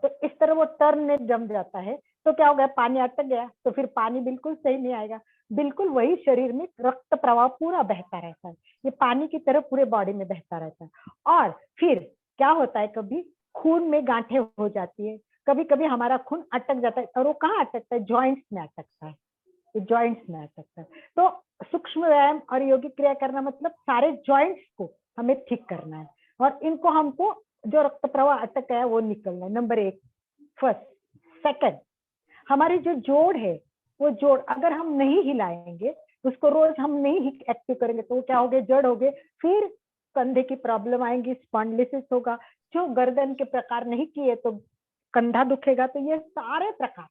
तो इस तरह वो टर्न में जम जाता है तो क्या हो गया, पानी अटक गया, तो फिर पानी बिल्कुल सही नहीं आएगा। बिल्कुल वही शरीर में रक्त प्रवाह पूरा बहता रहता है, ये पानी की तरह पूरे बॉडी में बहता रहता है। और फिर क्या होता है, कभी खून में गांठें हो जाती है, कभी कभी हमारा खून अटक जाता है, और वो कहाँ अटकता है, जॉइंट्स में अटकता है, जॉइंट्स में अटकता है। तो सूक्ष्म व्यायाम और योगिक क्रिया करना मतलब सारे जॉइंट्स को हमें ठीक करना है, और इनको हमको जो रक्त प्रवाह अटक गया है वो निकलना है, नंबर एक, फर्स्ट। सेकंड, हमारे जो जोड़ है, वो जोड़ अगर हम नहीं हिलाएंगे, उसको रोज हम नहीं एक्टिव करेंगे तो क्या हो गए, जड़ हो गए। फिर कंधे की प्रॉब्लम आएंगी, स्पॉन्डिलिसिस होगा, जो गर्दन के प्रकार नहीं किए तो कंधा दुखेगा। तो ये सारे प्रकार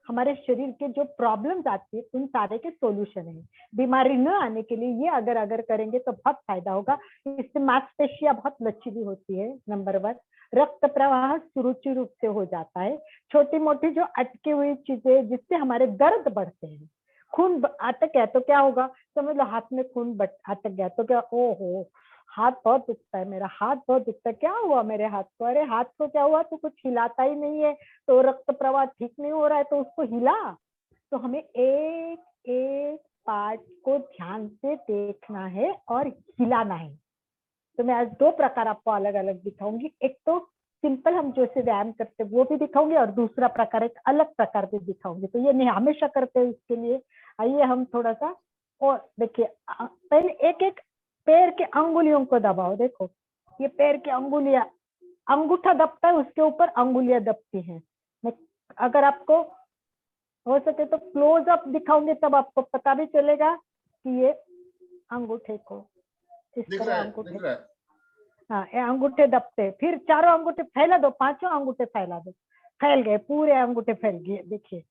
हमारे शरीर के जो प्रॉब्लम्स आती है उन सारे के सॉल्यूशन है। बीमारी न आने के लिए ये अगर अगर करेंगे तो बहुत फायदा होगा। इससे मांसपेशियां बहुत लचीली होती है, नंबर वन। रक्त प्रवाह सुरुचि रूप से हो जाता है। छोटी मोटी जो अटकी हुई चीजें जिससे हमारे दर्द बढ़ते हैं, खून अटक गया तो क्या होगा, समझ लो हाथ में खून अटक गया तो क्या, ओहो हाथ बहुत दुखता है, मेरा हाथ बहुत दुखता है, क्या हुआ मेरे हाथ को, अरे हाथ को क्या हुआ, तो कुछ हिलाता ही नहीं है, तो रक्त प्रवाह ठीक नहीं हो रहा है, तो उसको हिला। तो हमें एक एक पार्ट को ध्यान से देखना है और हिलाना है। तो मैं आज दो प्रकार आपको अलग अलग दिखाऊंगी, एक तो सिंपल हम जैसे व्यायाम करते हैं वो भी दिखाऊंगी, और दूसरा प्रकार एक अलग प्रकार भी दिखाऊंगी। तो ये नहीं हमेशा करते हैं, इसके लिए आइए हम थोड़ा सा और देखिए। पहले एक एक पैर के अंगुलियों को दबाओ। देखो ये पैर की अंगुलियां, अंगूठा दबता है, उसके ऊपर अंगुलियां दबती हैं। मैं अगर आपको हो सके तो क्लोज अप दिखाऊंगी, तब आपको पता भी चलेगा कि ये अंगूठे को इस दिख तरह रहा है, अंगूठे, दिख रहा है। हाँ ये अंगूठे दबते। फिर चारों अंगूठे फैला दो, पांचों अंगूठे फैला दो, फैल गए, पूरे अंगूठे फैल गए। देखिए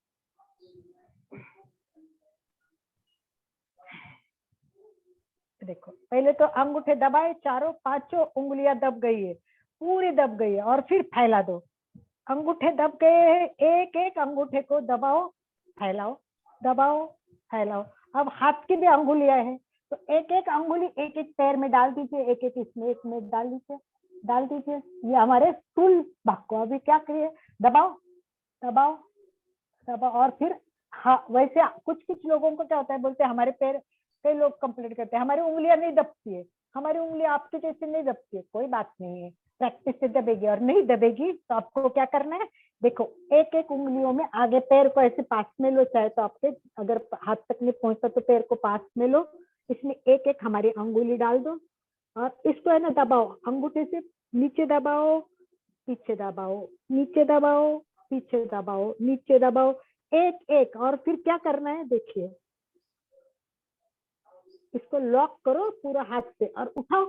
देखो, पहले तो अंगूठे दबाए, चारों पांचों उंगलियां दब गई है, पूरी दब गई है, और फिर फैला दो। अंगूठे दब गए हैं, एक एक अंगूठे को दबाओ, फैलाओ, दबाओ, फैलाओ। अब हाथ की भी अंगुलियां हैं, तो एक एक अंगुली एक एक पैर में डाल दीजिए, एक एक इसमें, एक में डाल दीजिए, डाल दीजिए। ये हमारे स्थूल भाग को अभी क्या करिए, दबाओ, दबाओ, दबाओ। और फिर हाँ, वैसे कुछ कुछ लोगों को क्या होता है, बोलते हैं हमारे पैर, कई लोग कंप्लेंट करते हैं हमारी उंगलियां नहीं दबती है, हमारी उंगलियां आपकी जैसे नहीं दबती है। कोई बात नहीं है, प्रैक्टिस से दबेगी, और नहीं दबेगी तो आपको क्या करना है, देखो एक एक उंगलियों में आगे पैर को ऐसे पास में लो, चाहे तो आपके अगर हाथ तक नहीं पहुंचता तो पैर को पास में लो, इसमें एक एक हमारी अंगुली डाल दो, और इसको है ना दबाओ, अंगूठे से नीचे दबाओ, पीछे दबाओ, नीचे दबाओ, पीछे दबाओ, नीचे दबाओ, एक एक। और फिर क्या करना है, देखिए इसको लॉक करो पूरा हाथ से और उठाओ,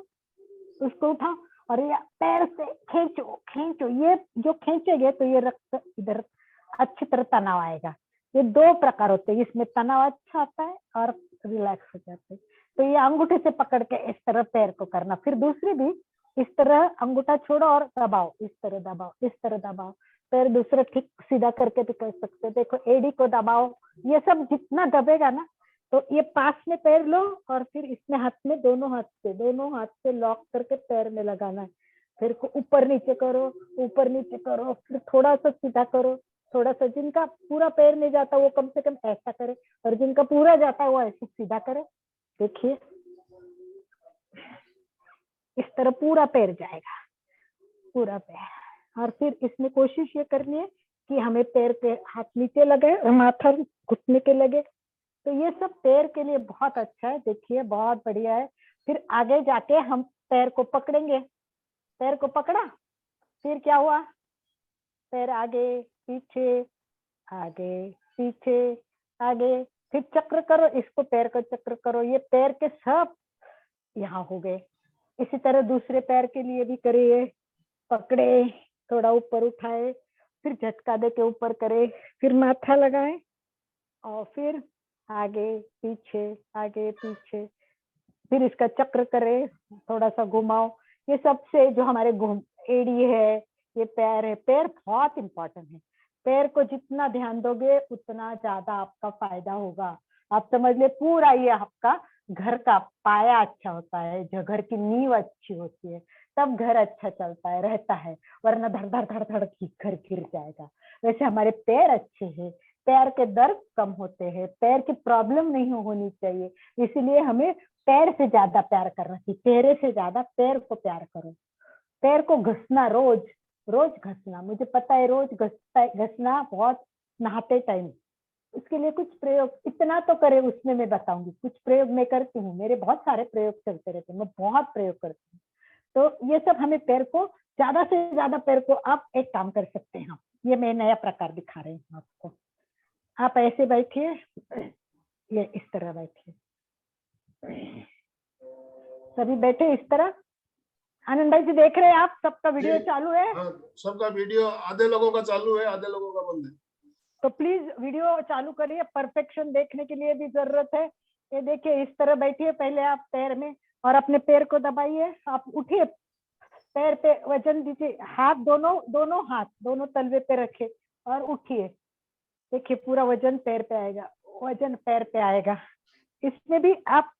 उसको उठाओ, और ये पैर से खींचो खींचो, ये जो खींचेंगे तो ये रक्त इधर अच्छी तरह तनाव आएगा। ये दो प्रकार होते हैं, इसमें तनाव अच्छा आता है और रिलैक्स हो जाते हैं। तो ये अंगूठे से पकड़ के इस तरह पैर को करना, फिर दूसरी भी इस तरह अंगूठा छोड़ो और दबाओ, इस तरह दबाओ, इस तरह दबाओ। पैर दूसरा ठीक सीधा करके भी कर सकते हो। देखो एडी को दबाओ, ये सब जितना दबेगा ना, तो ये पास में पैर लो और फिर इसमें हाथ में दोनों हाथ से लॉक करके पैर में लगाना है। फिर को ऊपर नीचे करो, ऊपर नीचे करो, फिर थोड़ा सा सीधा करो, थोड़ा सा। जिनका पूरा पैर नहीं जाता वो कम से कम ऐसा करे, और जिनका पूरा जाता है वो ऐसे सीधा करे। देखिए इस तरह पूरा पैर जाएगा, पूरा पैर। और फिर इसमें कोशिश ये करनी है कि हमें पैर के हाथ नीचे लगे और माथा घुटने के लगे। तो ये सब पैर के लिए बहुत अच्छा है। देखिए बहुत बढ़िया है। फिर आगे जाके हम पैर को पकड़ेंगे, पैर को पकड़ा, फिर क्या हुआ, पैर आगे पीछे, आगे पीछे, आगे, फिर चक्र करो, इसको पैर को चक्र करो। ये पैर के सब यहाँ हो गए। इसी तरह दूसरे पैर के लिए भी करिए, पकड़े, थोड़ा ऊपर उठाए, फिर झटका दे के ऊपर करे, फिर माथा लगाए और फिर आगे पीछे, आगे पीछे, फिर इसका चक्र करे, थोड़ा सा घुमाओ। ये सबसे जो हमारे घूम एड़ी है, ये पैर है, पैर बहुत इंपॉर्टेंट है। पैर को जितना ध्यान दोगे उतना ज्यादा आपका फायदा होगा। आप समझ ले पूरा ये आपका घर का पाया अच्छा होता है, जो घर की नींव अच्छी होती है तब घर अच्छा चलता है, रहता है, वरना धड़ धड़ धड़ धड़ घर गिर जाएगा। वैसे हमारे पैर अच्छे हैं, पैर के दर्द कम होते हैं, पैर की प्रॉब्लम नहीं होनी चाहिए, इसीलिए हमें पैर से ज्यादा प्यार करना चाहिए। चेहरे से ज्यादा पैर को प्यार करो। पैर को घसना, रोज रोज घसना, मुझे पता है रोज घसना बहुत, नहाते टाइम। उसके लिए कुछ प्रयोग इतना तो करे, उसमें मैं बताऊंगी। कुछ प्रयोग मैं करती हूँ, मेरे बहुत सारे प्रयोग चलते रहते हैं, मैं बहुत प्रयोग करती हूँ। तो ये सब हमें पैर को ज्यादा से ज्यादा, पैर को आप एक काम कर सकते हैं, ये मैं नया प्रकार दिखा रही हूँ आपको। आप ऐसे बैठिए, ये इस तरह बैठिए, सभी बैठे इस तरह। आनंद भाई जी देख रहे हैं आप, सबका वीडियो चालू है? हाँ, सबका वीडियो आधे लोगों का चालू है, आधे लोगों का बंद है। तो प्लीज वीडियो चालू करिए, परफेक्शन देखने के लिए भी जरूरत है। ये देखिए इस तरह बैठिए पहले आप पैर में, और अपने पैर को दबाइए। आप उठिए, पैर पे वजन दीजिए, हाथ दोनों दोनों हाथ दोनों तलवे पे रखे और उठिए। देखिए पूरा वजन पैर पे आएगा, वजन पैर पे आएगा। इसमें भी आप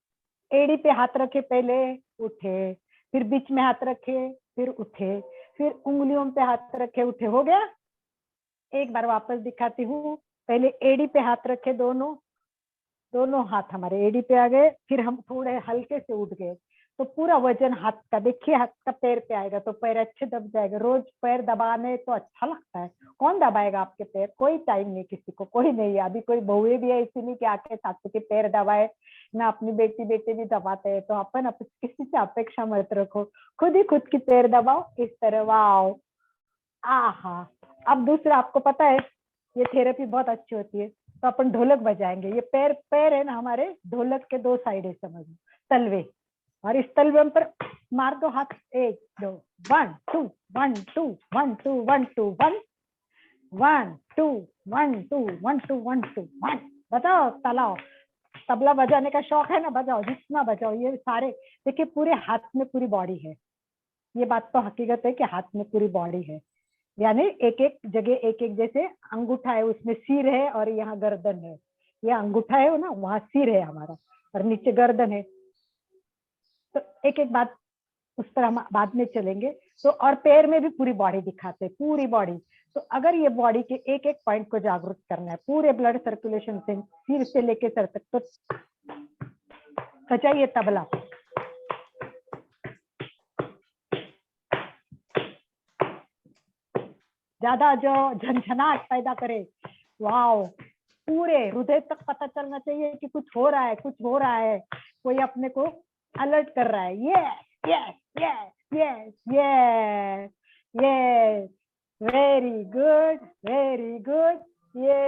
एड़ी पे हाथ रखे, पहले उठे, फिर बीच में हाथ रखे, फिर उठे, फिर उंगलियों पे हाथ रखे, उठे। हो गया? एक बार वापस दिखाती हूँ। पहले एड़ी पे हाथ रखे, दोनों दोनों हाथ हमारे एड़ी पे आ गए, फिर हम थोड़े हल्के से उठ गए, तो पूरा वजन हाथ का, देखिए हाथ का पैर पे आएगा, तो पैर अच्छे दब जाएगा। रोज पैर दबाने तो अच्छा लगता है। कौन दबाएगा आपके पैर? कोई टाइम नहीं किसी को, कोई नहीं है। अभी कोई बहुएं भी है ऐसी नहीं कि आके सासू के पैर दबाए ना, अपनी बेटी बेटे भी दबाते हैं। तो अपन किसी से अपेक्षा मत रखो, खुद ही खुद की पैर दबाओ इस तरह। वाओ, आहा। अब दूसरा, आपको पता है ये थेरेपी बहुत अच्छी होती है, तो अपन ढोलक बजाएंगे। ये पैर पैर है ना हमारे, ढोलक के दो साइड है, समझ लो, तलवे। और इस तलवे पर मार दो हाथ, 1 2 1 2 1 2 1 2 1 2 1 1 2 1 2 1 2 1 2 1। बताओ, तलाओ। तबला बजाने का शौक है ना, बजाओ, जितना बजाओ। ये सारे देखिए पूरे हाथ में पूरी बॉडी है। ये बात तो हकीकत है कि हाथ में पूरी बॉडी है, यानी एक एक जगह एक एक, जैसे अंगूठा है उसमें सिर है और यहाँ गर्दन है। ये अंगूठा है ना, वहां सिर है हमारा और नीचे गर्दन है। तो एक एक बात उस पर हम बाद में चलेंगे। तो और पैर में भी पूरी बॉडी दिखाते हैं, पूरी बॉडी। तो अगर ये बॉडी के एक एक पॉइंट को जागरूक करना है, पूरे ब्लड सर्कुलेशन से सिर से लेके सर तक, तो बजाइए तबला। ज्यादा जो झनझनाहट पैदा करे, वाओ, पूरे हृदय तक पता चलना चाहिए कि कुछ हो रहा है, कुछ हो रहा है, कोई अपने को अलर्ट कर रहा है। Yes yes yes yes yes yes, very good, very good, ये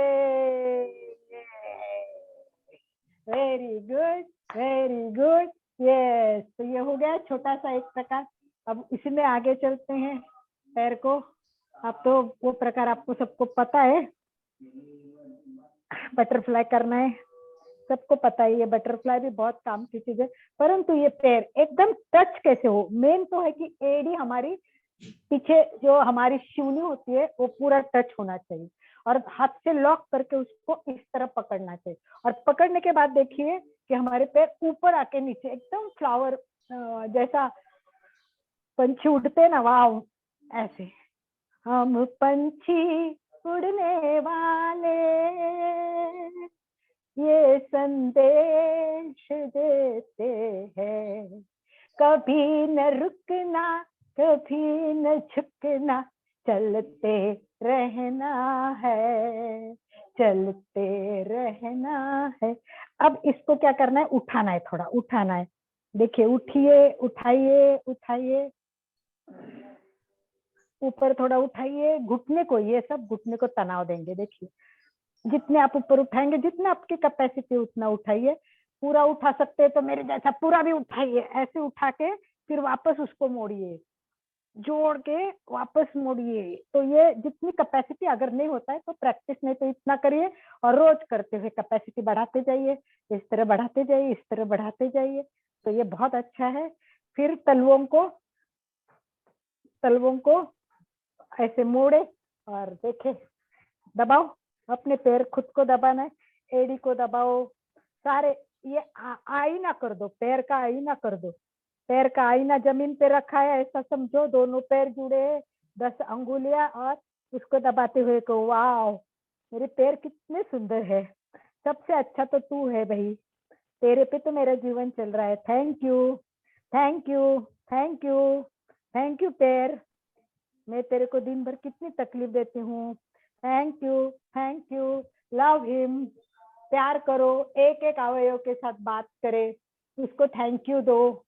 very good, very good, yes. तो ये हो गया छोटा सा एक प्रकार। अब इसी में आगे चलते हैं पैर को। अब तो वो प्रकार आपको सबको पता है, बटरफ्लाई करना है, सबको पता है। ये बटरफ्लाई भी बहुत काम की चीज है, परंतु ये पैर एकदम टच कैसे हो, मेन तो है कि एड़ी हमारी पीछे जो हमारी शिवनी होती है वो पूरा टच होना चाहिए, और हाथ से लॉक करके उसको इस तरह पकड़ना चाहिए। और पकड़ने के बाद देखिए कि हमारे पैर ऊपर आके नीचे एकदम फ्लावर जैसा पंछी उड़ते ना, वाह ऐसे। हम पंछी उड़ने वाले ये संदेश देते हैं, कभी न रुकना कभी न झुकना, चलते रहना है, चलते रहना है। अब इसको क्या करना है, उठाना है, थोड़ा उठाना है। देखिए उठिए, उठाइए उठाइए, ऊपर थोड़ा उठाइए, घुटने को, ये सब घुटने को तनाव देंगे। देखिए जितने आप ऊपर उठाएंगे, जितना आपकी कैपेसिटी उतना उठाइए। पूरा उठा सकते हैं तो मेरे जैसा पूरा भी उठाइए, ऐसे उठा के फिर वापस उसको मोड़िए, जोड़ के वापस मोड़िए। तो ये जितनी कैपेसिटी, अगर नहीं होता है तो प्रैक्टिस नहीं तो इतना करिए, और रोज करते हुए कैपेसिटी बढ़ाते जाइए, इस तरह बढ़ाते जाइए, इस तरह बढ़ाते जाइए, तो ये बहुत अच्छा है। फिर तलवों को ऐसे मोड़े और देखे, दबाओ अपने पैर, खुद को दबाना है, एड़ी को दबाओ सारे। ये आईना कर दो, पैर का आईना कर दो। पैर का आईना जमीन पे रखा है ऐसा समझो, दोनों पैर जुड़े हैं, 10 अंगुलियां, और उसको दबाते हुए को, वाह मेरे पैर कितने सुंदर है, सबसे अच्छा तो तू है भाई, तेरे पे तो मेरा जीवन चल रहा है। Thank you, thank you, thank you, thank you पैर, मैं तेरे को दिन भर कितनी तकलीफ देती हूँ। Thank you, thank you, love him. प्यार करो, एक एक अवयव के साथ बात करे, उसको थैंक यू दो।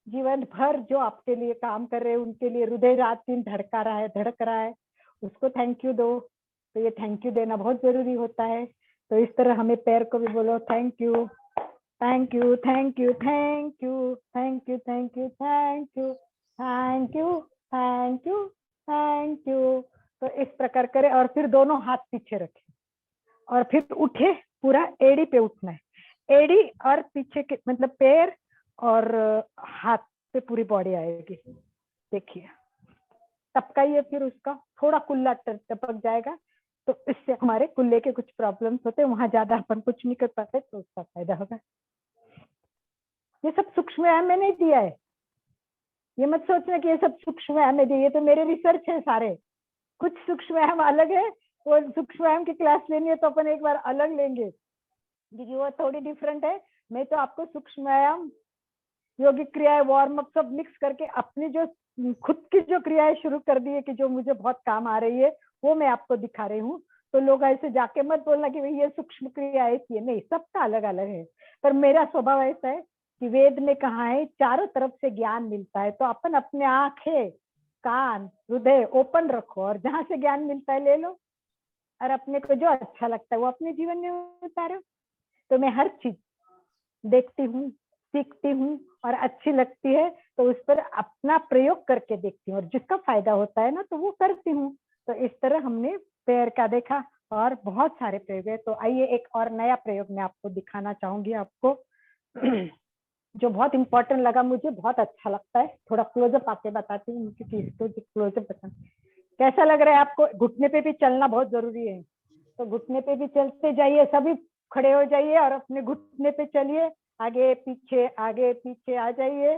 जीवन भर जो आपके लिए काम कर रहे हैं उनके लिए हृदय रात दिन धड़क रहा है, उसको थैंक यू दो। तो ये थैंक यू देना बहुत जरूरी होता है। तो इस तरह हमें पैर को भी बोलो, thank you, thank you, thank you, thank you, thank you, thank you, thank you, thank you, thank you, thank you. तो इस प्रकार करें, और फिर दोनों हाथ पीछे रखें, और फिर उठे, पूरा एड़ी पे उठना है, एड़ी और पीछे के मतलब पैर और हाथ पे पूरी बॉडी आएगी। देखिए टपकाइए, फिर उसका थोड़ा कुल्ला टपक जाएगा, तो इससे हमारे कुल्ले के कुछ प्रॉब्लम्स होते हैं, वहां ज्यादा अपन कुछ नहीं कर पाते, तो उसका फायदा होगा। ये सब सूक्ष्म व्यायाम में नहीं दिया है, ये मत सोचना कि ये सब सूक्ष्म व्यायाम में दिए, ये तो मेरे रिसर्च है सारे। कुछ सूक्ष्म व्यायाम अलग है, वो सूक्ष्म व्यायाम की क्लास लेनी है तो अपन एक बार अलग लेंगे, क्योंकि वो थोड़ी डिफरेंट है। मैं तो आपको सूक्ष्म व्यायाम, योगिक क्रियाएं, वार्म अप सब मिक्स करके अपनी जो खुद की जो क्रियाएं शुरू कर दी है कि जो मुझे बहुत काम आ रही है, वो मैं आपको दिखा रही हूँ। तो लोग ऐसे जाके मत बोलना कि भाई ये सूक्ष्म क्रिया ऐसी है, नहीं, सबका अलग अलग है। पर मेरा स्वभाव ऐसा है कि वेद में कहा है चारों तरफ से ज्ञान मिलता है, तो अपन अपने आंखें, कान, हृदय ओपन रखो, और जहां से ज्ञान मिलता है ले लो, और अपने को जो अच्छा लगता है वो अपने जीवन में उतारो। तो मैं हर चीज देखती हूँ, सीखती हूँ, और अच्छी लगती है तो उस पर अपना प्रयोग करके देखती हूँ, और जिसका फायदा होता है ना तो वो करती हूँ। तो इस तरह हमने पैर का देखा, और बहुत सारे प्रयोग है। तो आइए एक और नया प्रयोग मैं आपको दिखाना चाहूंगी, आपको जो बहुत इंपॉर्टेंट लगा, मुझे बहुत अच्छा लगता है। थोड़ा क्लोजअप आके बताती हूँ, क्योंकि इसको क्लोजअप पसंद। कैसा लग रहा है आपको? घुटने पे भी चलना बहुत जरूरी है, तो घुटने पे भी चलते जाइए, सभी खड़े हो जाइए और अपने घुटने पे चलिए, आगे पीछे आ जाइए,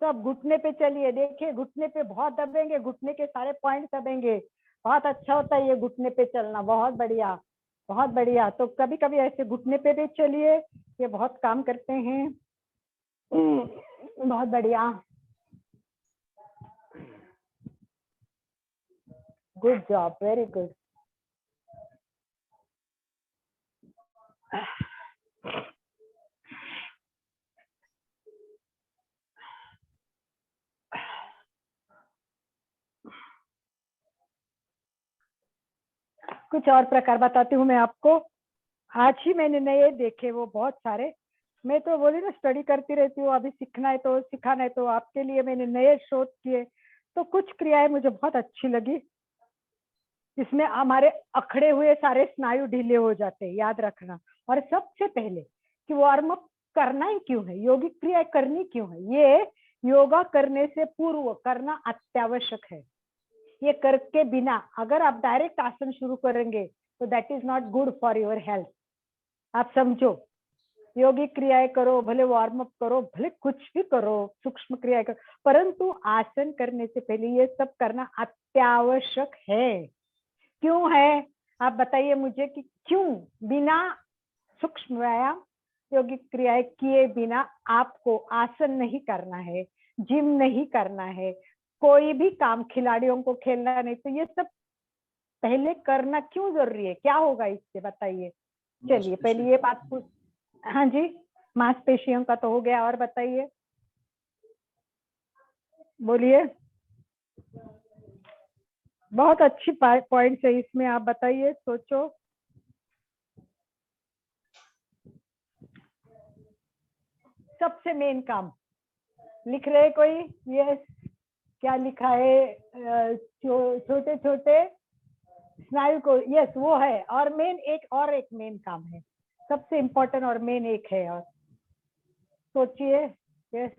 सब घुटने पे चलिए। देखिए घुटने पे बहुत दबेंगे, घुटने के सारे पॉइंट दबेंगे, बहुत अच्छा होता है ये घुटने पे चलना, बहुत बढ़िया, बहुत बढ़िया। तो कभी कभी ऐसे घुटने पे भी चलिए, ये बहुत काम करते हैं। बहुत बढ़िया, गुड जॉब, वेरी गुड। कुछ और प्रकार बताती हूँ मैं आपको, आज ही मैंने नए देखे वो बहुत सारे। मैं तो बोली ना स्टडी करती रहती हूँ, अभी सीखना है तो सिखाना है, तो आपके लिए मैंने नए शोध किए। तो कुछ क्रियाएं मुझे बहुत अच्छी लगी, इसमें हमारे अखड़े हुए सारे स्नायु ढीले हो जाते हैं, याद रखना। और सबसे पहले कि वार्म अप करना ही क्यों है, योगिक क्रिया करनी क्यों है, ये योगा करने से पूर्व करना अत्यावश्यक है। ये करके बिना अगर आप डायरेक्ट आसन शुरू करेंगे तो that is not good for your health. आप समझो, योगिक क्रियाएं करो, भले वार्म अप करो, भले कुछ भी करो, सूक्ष्म क्रियाएं करो, परंतु आसन करने से पहले ये सब करना अत्यावश्यक है। क्यों है आप बताइए मुझे कि क्यों बिना सूक्ष्म व्यायाम योगिक क्रियाएं किए बिना आपको आसन नहीं करना है, जिम नहीं करना है, कोई भी काम खिलाड़ियों को खेलना नहीं, तो ये सब पहले करना क्यों जरूरी है, क्या होगा इससे बताइए। चलिए पहले ये बात पूछ, हाँ जी, मांसपेशियों का तो हो गया, और बताइए, बोलिए। बहुत अच्छी पॉइंट है इसमें, आप बताइए, सोचो। सबसे मेन काम लिख रहे कोई, यस, क्या लिखा है, छोटे छोटे स्नायु को, यस वो है। और मेन एक मेन काम है, सबसे इम्पोर्टेंट और मेन एक है, और सोचिए, यस,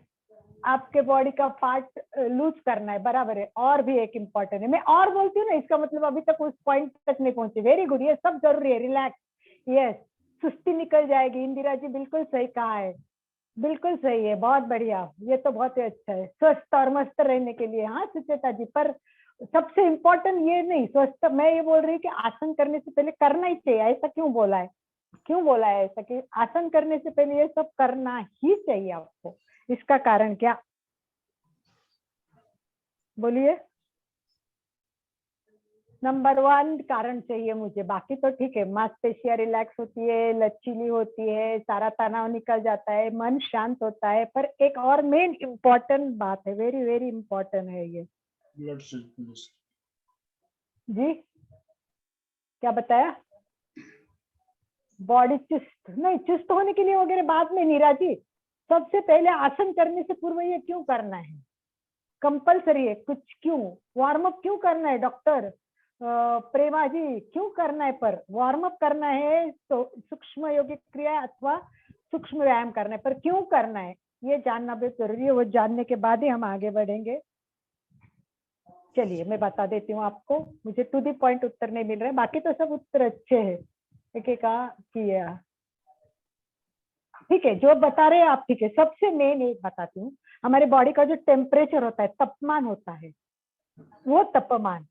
आपके बॉडी का पार्ट लूज करना है, बराबर है। और भी एक इम्पोर्टेंट है, मैं और बोलती हूँ ना, इसका मतलब अभी तक उस पॉइंट तक नहीं पहुंचे। वेरी गुड, ये सब जरूरी है, रिलैक्स, यस, सुस्ती निकल जाएगी। इंदिरा जी बिल्कुल सही कहा है, बिल्कुल सही है, बहुत बढ़िया, ये तो बहुत ही अच्छा है, स्वस्थ और मस्त रहने के लिए। हाँ सुचेता जी, पर सबसे इम्पोर्टेंट ये नहीं स्वस्थ, मैं ये बोल रही हूँ कि आसन करने से पहले करना ही चाहिए, ऐसा क्यों बोला है, क्यों बोला है ऐसा कि आसन करने से पहले ये सब करना ही चाहिए आपको, इसका कारण क्या, बोलिए। नंबर 1 कारण चाहिए मुझे, बाकी तो ठीक है, मांसपेशियां रिलैक्स होती है, लचीली होती है, सारा तनाव निकल जाता है, मन शांत होता है, पर एक और मेन इम्पोर्टेंट बात है, वेरी वेरी इम्पोर्टेंट है ये। Blood circulation. जी क्या बताया, बॉडी चुस्त नहीं, चुस्त होने के लिए वगैरह बाद में, नीरा जी सबसे पहले आसन करने से पूर्व ये क्यों करना है, कंपलसरी है कुछ, क्यों वार्म अप क्यों करना है डॉक्टर प्रेमा जी, क्यों करना है, पर वार्म अप करना है तो सूक्ष्म योगिक क्रिया अथवा सूक्ष्म व्यायाम करना है, पर क्यों करना है ये जानना भी जरूरी है, वो जानने के बाद ही हम आगे बढ़ेंगे। चलिए मैं बता देती हूँ आपको, मुझे टू दी पॉइंट उत्तर नहीं मिल रहे, बाकी तो सब उत्तर अच्छे हैं, एक एक किया, ठीक है, जो बता रहे हैं आप ठीक है। सबसे मेन एक बताती हूँ, हमारे बॉडी का जो टेम्परेचर होता है, तापमान होता है, वो तापमान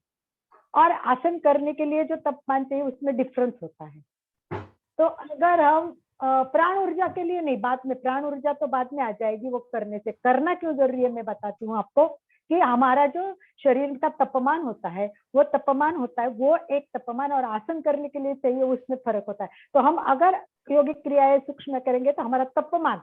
और आसन करने के लिए जो तापमान चाहिए उसमें डिफरेंस होता है। तो अगर हम प्राण ऊर्जा के लिए नहीं, बाद में प्राण ऊर्जा तो बाद में आ जाएगी, वो करने से, करना क्यों जरूरी है मैं बताती हूँ आपको, कि हमारा जो शरीर का तापमान होता है, वो तापमान होता है, वो एक तापमान और आसन करने के लिए चाहिए, उसमें फर्क होता है। तो हम अगर योगिक क्रियाएं सूक्ष्म करेंगे तो हमारा तापमान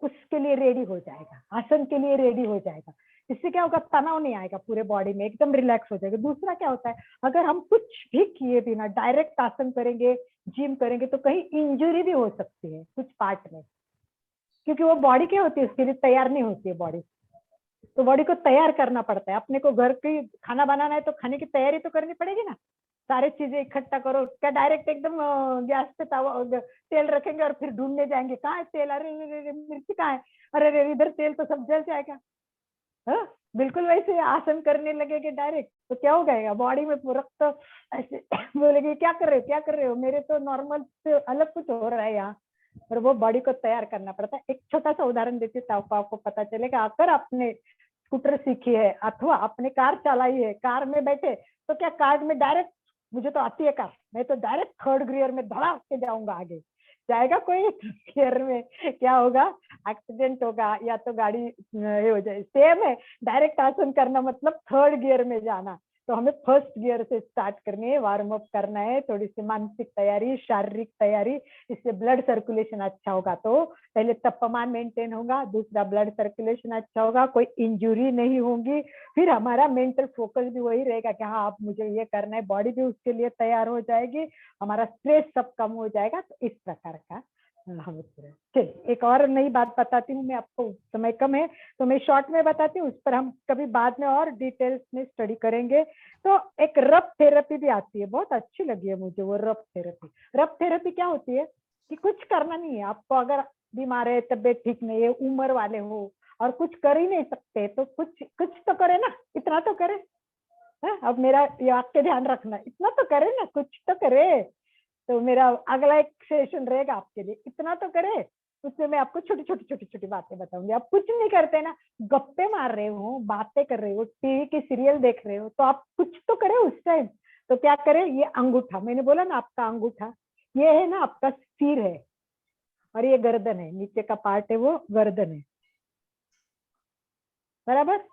उसके लिए रेडी हो जाएगा, आसन के लिए रेडी हो जाएगा। इससे क्या होगा, तनाव नहीं आएगा पूरे बॉडी में, एकदम रिलैक्स हो जाएगा। दूसरा क्या होता है, अगर हम कुछ भी किए बिना डायरेक्ट आसन करेंगे, जिम करेंगे, तो कहीं इंजुरी भी हो सकती है कुछ पार्ट में, क्योंकि वो बॉडी क्या होती है, उसके लिए तैयार नहीं होती है बॉडी, तो बॉडी को तैयार करना पड़ता है। अपने को घर की खाना बनाना है तो खाने की तैयारी तो करनी पड़ेगी ना, सारी चीजें इकट्ठा करो, क्या डायरेक्ट एकदम गैस पे तवा तेल रखेंगे और फिर ढूंढने जाएंगे कहाँ है तेल, अरे मिर्ची कहाँ है, अरे इधर तेल तो सब जल जाएगा। हाँ बिल्कुल वैसे आसन करने लगेंगे डायरेक्ट तो क्या हो जाएगा, बॉडी में रक्त ऐसे बोलेगे क्या कर रहे हो क्या कर रहे हो, मेरे तो नॉर्मल से अलग कुछ हो रहा है यहाँ, और वो बॉडी को तैयार करना पड़ता है। एक छोटा सा उदाहरण देती हूँ तो आपको पता चलेगा, अगर आपने स्कूटर सीखी है अथवा आपने कार चलाई है, कार में बैठे तो क्या कार में डायरेक्ट, मुझे तो आती है कार, मैं तो डायरेक्ट थर्ड गियर में धड़ाक के जाऊंगा, आगे जाएगा कोई गियर में, क्या होगा, एक्सीडेंट होगा या तो गाड़ी ये हो जाए। सेम है, डायरेक्ट आसन करना मतलब थर्ड गियर में जाना, तो हमें फर्स्ट गियर से स्टार्ट करनी है, वार्म अप करना है, थोड़ी सी मानसिक तैयारी, शारीरिक तैयारी, इससे ब्लड सर्कुलेशन अच्छा होगा। तो पहले तापमान मेंटेन होगा, दूसरा ब्लड सर्कुलेशन अच्छा होगा, कोई इंजुरी नहीं होगी, फिर हमारा मेंटल फोकस भी वही रहेगा कि हाँ अब मुझे ये करना है, बॉडी भी उसके लिए तैयार हो जाएगी, हमारा स्ट्रेस सब कम हो जाएगा। तो इस प्रकार का हाँ मित्र। चलिए एक और नई बात बताती हूँ मैं आपको, समय कम है तो मैं शॉर्ट में बताती हूँ, उस पर हम कभी बाद में और डिटेल्स में स्टडी करेंगे। तो एक रब थेरेपी भी आती है, बहुत अच्छी लगी है मुझे वो रब थेरेपी। रब थेरेपी क्या होती है कि कुछ करना नहीं है आपको, अगर बीमार है, तबीयत ठीक नहीं है, उम्र वाले हो और कुछ कर ही नहीं सकते तो कुछ कुछ तो करे ना, इतना तो करे। अब मेरा ये वाक्य ध्यान रखना, इतना तो करे ना, कुछ तो करे। तो मेरा अगला एक सेशन रहेगा आपके लिए, इतना तो करे। उसमें मैं आपको छोटी छोटी छोटी छोटी बातें बताऊंगी। आप कुछ नहीं करते ना, गप्पे मार रहे हो, बातें कर रहे हो, टीवी की सीरियल देख रहे हो, तो आप कुछ तो करे उस टाइम। तो क्या करे, ये अंगूठा, मैंने बोला ना आपका अंगूठा, ये है ना आपका सिर है और ये गर्दन है, नीचे का पार्ट है वो गर्दन है, बराबर।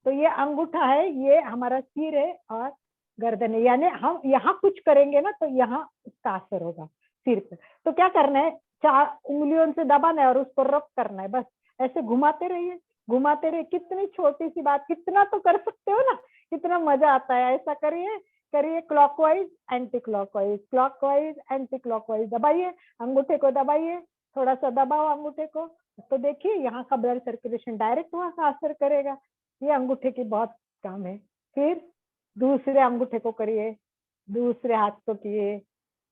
तो ये अंगूठा है, ये हमारा सिर है और गर्दन है, यानी हम यहाँ कुछ करेंगे ना तो यहाँ इसका असर होगा सिर पे। तो क्या करना है, 4 उंगलियों से दबाना है और उसको रब करना है, बस ऐसे घुमाते रहिए, घुमाते रहिए। कितनी छोटी सी बात, कितना तो कर सकते हो ना, कितना मजा आता है। ऐसा करिए, करिए clockwise anti clockwise, clockwise anti clockwise, दबाइए अंगूठे को, दबाइए, थोड़ा सा दबाओ अंगूठे को, तो देखिए यहाँ का ब्लड सर्कुलेशन डायरेक्ट वहां का असर करेगा। ये अंगूठे की बहुत काम है। फिर दूसरे अंगूठे को करिए, दूसरे हाथ को किए,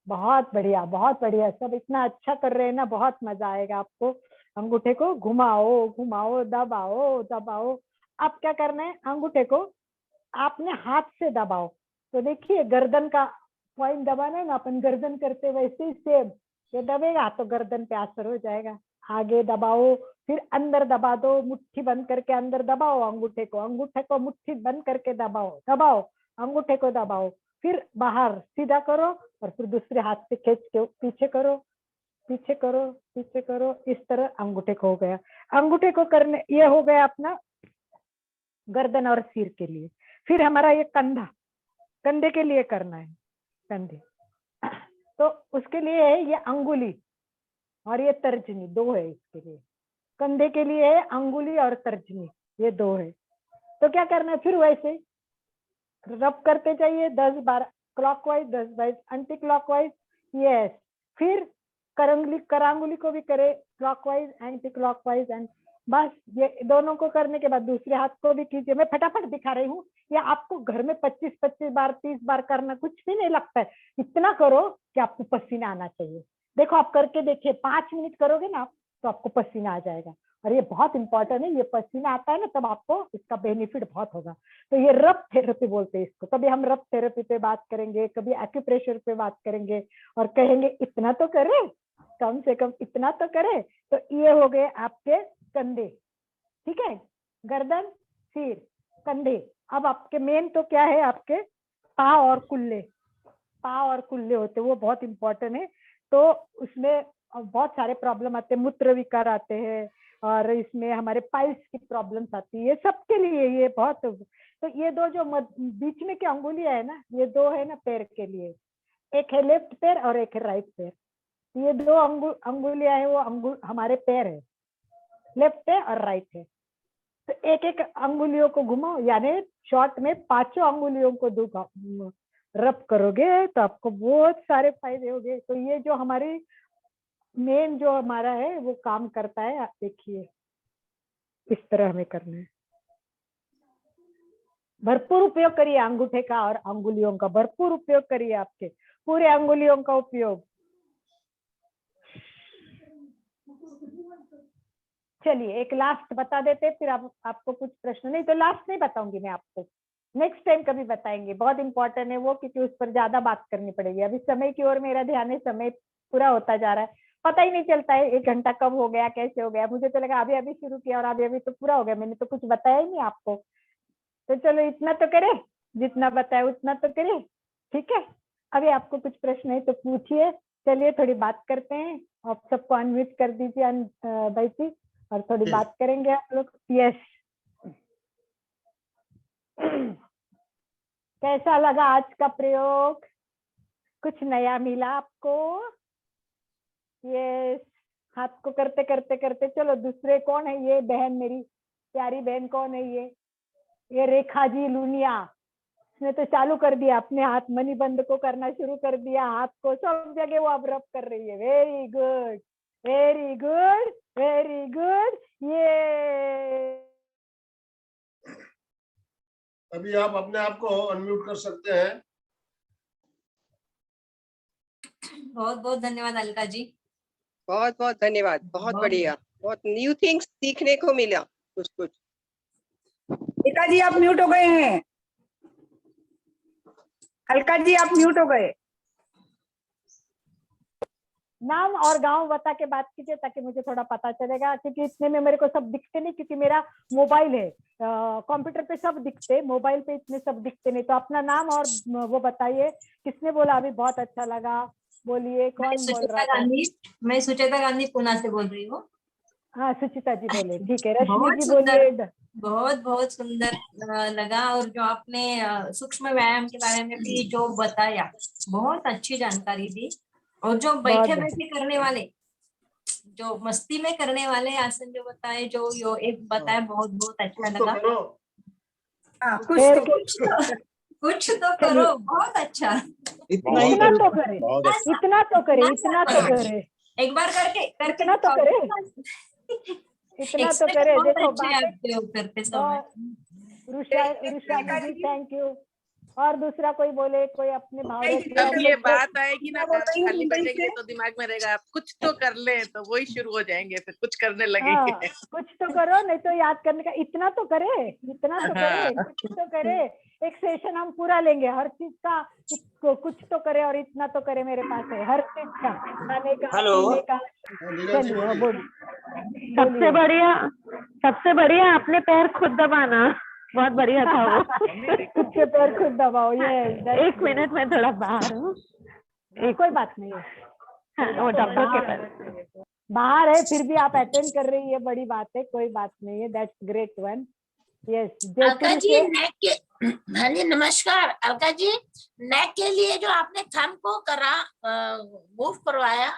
बहुत बढ़िया, सब इतना अच्छा कर रहे हैं ना, बहुत मजा आएगा आपको। अंगूठे को घुमाओ घुमाओ, दबाओ दबाओ। अब क्या करना है, अंगूठे को आपने हाथ से दबाओ, तो देखिए गर्दन का पॉइंट दबाना है ना, अपन गर्दन करते वैसे ही सेम ये दबेगा तो गर्दन पे असर हो जाएगा। आगे दबाओ, फिर अंदर दबा दो, मुट्ठी बंद करके अंदर दबाओ अंगूठे को मुट्ठी बंद करके दबाओ, दबाओ अंगूठे को दबाओ, फिर बाहर सीधा करो और फिर दूसरे हाथ से खींच के पीछे करो, पीछे करो, पीछे करो, इस तरह अंगूठे को हो गया। अंगूठे को करने, ये हो गया अपना गर्दन और सिर के लिए। फिर हमारा ये कंधा, कंधे के लिए करना है, कंधे। तो उसके लिए है ये अंगुली और ये तर्जनी, 2 है इसके लिए। कंधे के लिए है अंगुली और तर्जनी, ये 2 है। तो क्या करना है, फिर वैसे रब करते जाइए 10 बार, क्लॉकवाइज 10 बार एंटी क्लॉकवाइज, यस। फिर करांगुली को भी करे क्लॉकवाइज एंटी क्लॉकवाइज एंड, बस ये दोनों को करने के बाद दूसरे हाथ को भी कीजिए। मैं फटाफट दिखा रही हूँ, या आपको घर में 25-25 बार 30 बार करना कुछ भी नहीं लगता है। इतना करो कि आपको पसीना आना चाहिए। देखो आप करके देखिए, 5 मिनट करोगे ना तो आपको पसीना आ जाएगा। और ये बहुत इंपॉर्टेंट है, ये पसीना आता है ना तब आपको इसका बेनिफिट बहुत होगा। तो ये रब थेरेपी बोलते हैं इसको। कभी हम रब थेरेपी पे बात करेंगे, कभी एक्यूप्रेशर पे बात करेंगे, और कहेंगे इतना तो करे, कम से कम इतना तो करे। तो ये हो गए आपके कंधे, ठीक है, गर्दन, सिर, कंधे। अब आपके मेन तो क्या है, आपके पाँव और कुल्ले, पाँव और कुल्ले होते हैं, वो बहुत इंपॉर्टेंट है। तो उसमें बहुत सारे प्रॉब्लम आते हैं, मूत्र विकार आते हैं, और इसमें हमारे पाइल्स की प्रॉब्लम्स आती है, सबके लिए ये बहुत। तो ये 2 जो बीच में की अंगुलियां है ना, ये 2 है ना पैर के लिए, एक है लेफ्ट पैर और एक है राइट पैर। ये 2 अंगुलियां है, वो हमारे पैर है, लेफ्ट है और राइट है। तो एक एक अंगुलियों को घुमाओ, यानी शॉर्ट में 5 अंगुलियों को रब करोगे तो आपको बहुत सारे फायदे होंगे। तो ये जो हमारी मेन जो हमारा है वो काम करता है, आप देखिए इस तरह हमें करना है। भरपूर उपयोग करिए अंगूठे का और अंगुलियों का, भरपूर उपयोग करिए, आपके पूरे अंगुलियों का उपयोग। चलिए एक लास्ट बता देते, फिर आपको कुछ प्रश्न, नहीं तो लास्ट नहीं बताऊंगी मैं आपको, नेक्स्ट टाइम कभी बताएंगे। बहुत इंपॉर्टेंट है वो, क्योंकि उस पर ज्यादा बात करनी पड़ेगी। अभी समय की ओर मेरा ध्यान है, समय पूरा होता जा रहा है, पता ही नहीं चलता है 1 घंटा कब हो गया, कैसे हो गया। मुझे तो लगा अभी अभी शुरू किया और अभी अभी तो पूरा हो गया, मैंने तो कुछ बताया ही नहीं आपको। तो चलो इतना तो करे, जितना बताया उतना तो करे, ठीक है। अभी आपको कुछ प्रश्न है तो पूछिए। चलिए थोड़ी बात करते हैं, आप सबको अनम्यूट कर दीजिए भाई जी, और थोड़ी बात करेंगे आप लोग। यस, कैसा लगा आज का प्रयोग, कुछ नया मिला आपको? यस, हाथ को करते करते करते, चलो दूसरे कौन है, ये बहन मेरी प्यारी बहन कौन है, ये रेखा जी लुनिया, उसने तो चालू कर दिया, अपने हाथ मणिबंध को करना शुरू कर दिया, हाथ को सब जगह वो अब रब कर रही है। Very good, very good, very good. ये अभी आप अपने आप को अनम्यूट कर सकते हैं। बहुत बहुत धन्यवाद अलका जी। बहुत बहुत धन्यवाद, बहुत बहुत बढ़िया, बहुत न्यू थिंग्स सीखने को मिला कुछ कुछ। अलका जी आप म्यूट हो गए हैं। अलका जी आप म्यूट हो गए। नाम और गांव बता के बात कीजिए ताकि मुझे थोड़ा पता चलेगा, क्योंकि इतने में मेरे को सब दिखते नहीं, क्योंकि मेरा मोबाइल है। कंप्यूटर पे सब दिखते, मोबाइल पे इतने सब दिखते नहीं। तो अपना नाम और वो बताइए। किसने बोला अभी बहुत अच्छा लगा? बोलिए, कौन बोल रहा था? मैं सुचेता गांधी पुणे से बोल रही हूँ। हाँ, सुचिता जी बोले, ठीक है। रश्मि बहुत जी सुंदर, बोलिए। बहुत बहुत सुंदर लगा। और जो आपने सूक्ष्म व्यायाम के बारे में भी जो बताया, बहुत अच्छी जानकारी दी। और जो बैठे बहुत बैठे करने वाले, जो मस्ती में करने वाले आसन जो बताए, जो यो एक बताया, बहुत बहुत अच्छा कुछ तो लगा। करो। हाँ, फिर कुछ तो करो, बहुत अच्छा। इतना तो करे, इतना तो करे, इतना तो करे, एक बार करके करके इतना तो करे, इतना तो करे। बहुत देखो अच्छे बातें आपके करते समय। रुषाली जी थैंक यू। और दूसरा कोई बोले, कोई अपने भाव रखे। अब ये बात आएगी ना, बोल रही हूँ खाली मुंबई बैठेंगे से। तो दिमाग में रहेगा आप कुछ तो कर ले, तो वही शुरू हो जाएंगे, फिर कुछ करने हाँ, लगेंगे। कुछ तो करो, नहीं तो याद करने का। इतना तो करे, इतना तो करे, कुछ तो करे। एक सेशन हम पूरा लेंगे हर चीज का। कुछ तो करे और इतना तो करे। मेरे पास है हर चीज का, खाने का, पीने का। नीरज जी चलिए बोलिए। बोलिए। सबसे बढ़िया अपने पैर खुद दबाना, बहुत बढ़िया था वो। खुद के पैर खुद दबाओ। ये एक मिनट में थोड़ा बाहर हूँ। कोई बात नहीं है। हाँ, वो डब्बा के पास। बाहर है फिर भी आप अटेंड कर रही है, बड़ी बात है। कोई बात नहीं है, that's great one. Yes Alka ji, नेक के, हाँ जी नमस्कार। अलका जी, नेक के लिए जो आपने थंब को करा मूव करवाया,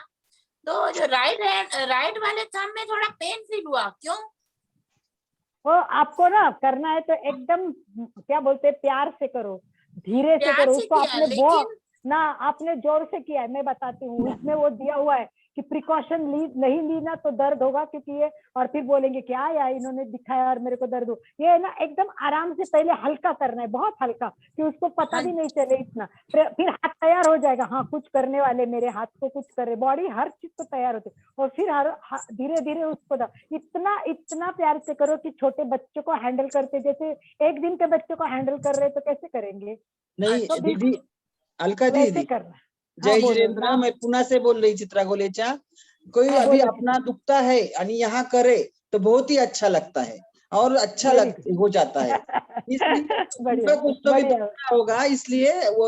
तो जो राइट वाले थंब में थोड़ा पेन फील हुआ, क्यों? वो आपको ना करना है तो एकदम क्या बोलते हैं, प्यार से करो, धीरे से प्यार करो से उसको। किया, आपने लेकिन ना आपने जोर से किया है। मैं बताती हूँ, इसमें वो दिया हुआ है कि प्रिकॉशन नहीं ली ना तो दर्द होगा, क्योंकि ये और फिर बोलेंगे क्या यार इन्होंने दिखाया और मेरे को दर्द हो। ये ना एकदम आराम से पहले हल्का करना है, बहुत हल्का, कि उसको पता भी नहीं चले इतना। फिर हाथ तैयार हो जाएगा। हाँ, कुछ करने वाले, मेरे हाथ को कुछ करे, बॉडी हर चीज को तैयार होती है। और फिर धीरे धीरे उसको इतना इतना प्यार से करो कि छोटे बच्चों को हैंडल करते, जैसे एक दिन के बच्चों को हैंडल कर रहे तो कैसे करेंगे? नहीं तो दीदी, अलका वैसे दीदी, करना। जय जिनेंद्र, मैं पुणे से बोल रही चित्रा गोलेचा। कोई हाँ, अभी बोलो। अपना दुखता है और यहाँ करे तो बहुत ही अच्छा लगता है और अच्छा हो जाता है। इसलिए बढ़िया, कुछ तो भी बढ़िया। दुखता होगा, इसलिए वो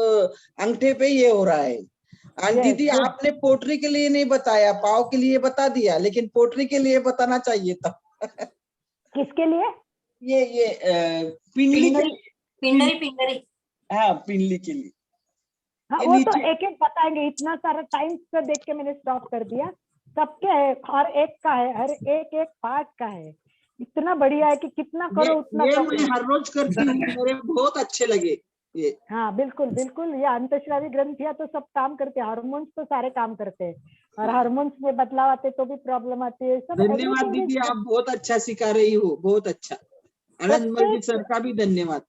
अंगूठे पे ये हो रहा है। और Yes, दीदी good. आपने पोट्री के लिए नहीं बताया, पाव के लिए बता दिया, लेकिन पोट्री के लिए बताना चाहिए था। किसके लिए? ये पिंडली के लिए। पिंडरी पिंडरी। हाँ, पिंडली के लिए। हाँ, ये वो तो नीचे एक एक बताएंगे। इतना सारा टाइम से देख के मैंने स्टॉप कर दिया। सबके है, हर एक का है, हर एक एक पार्ट का है। इतना बढ़िया है कि कितना करो उतना ये कम मैं है। हर रोज करती हूँ, मेरे बहुत अच्छे लगे ये। हाँ, बिल्कुल बिल्कुल। ये अंतःस्रावी ग्रंथियां तो सब काम करते हैं, हार्मोन्स तो सारे काम करते हैं। और हार्मोन्स में बदलाव आते तो भी प्रॉब्लम आती है। सब धन्यवाद everything दीदी, is- आप बहुत अच्छा सिखा रही हो, बहुत अच्छा। आनंद मर्जी सर का भी धन्यवाद।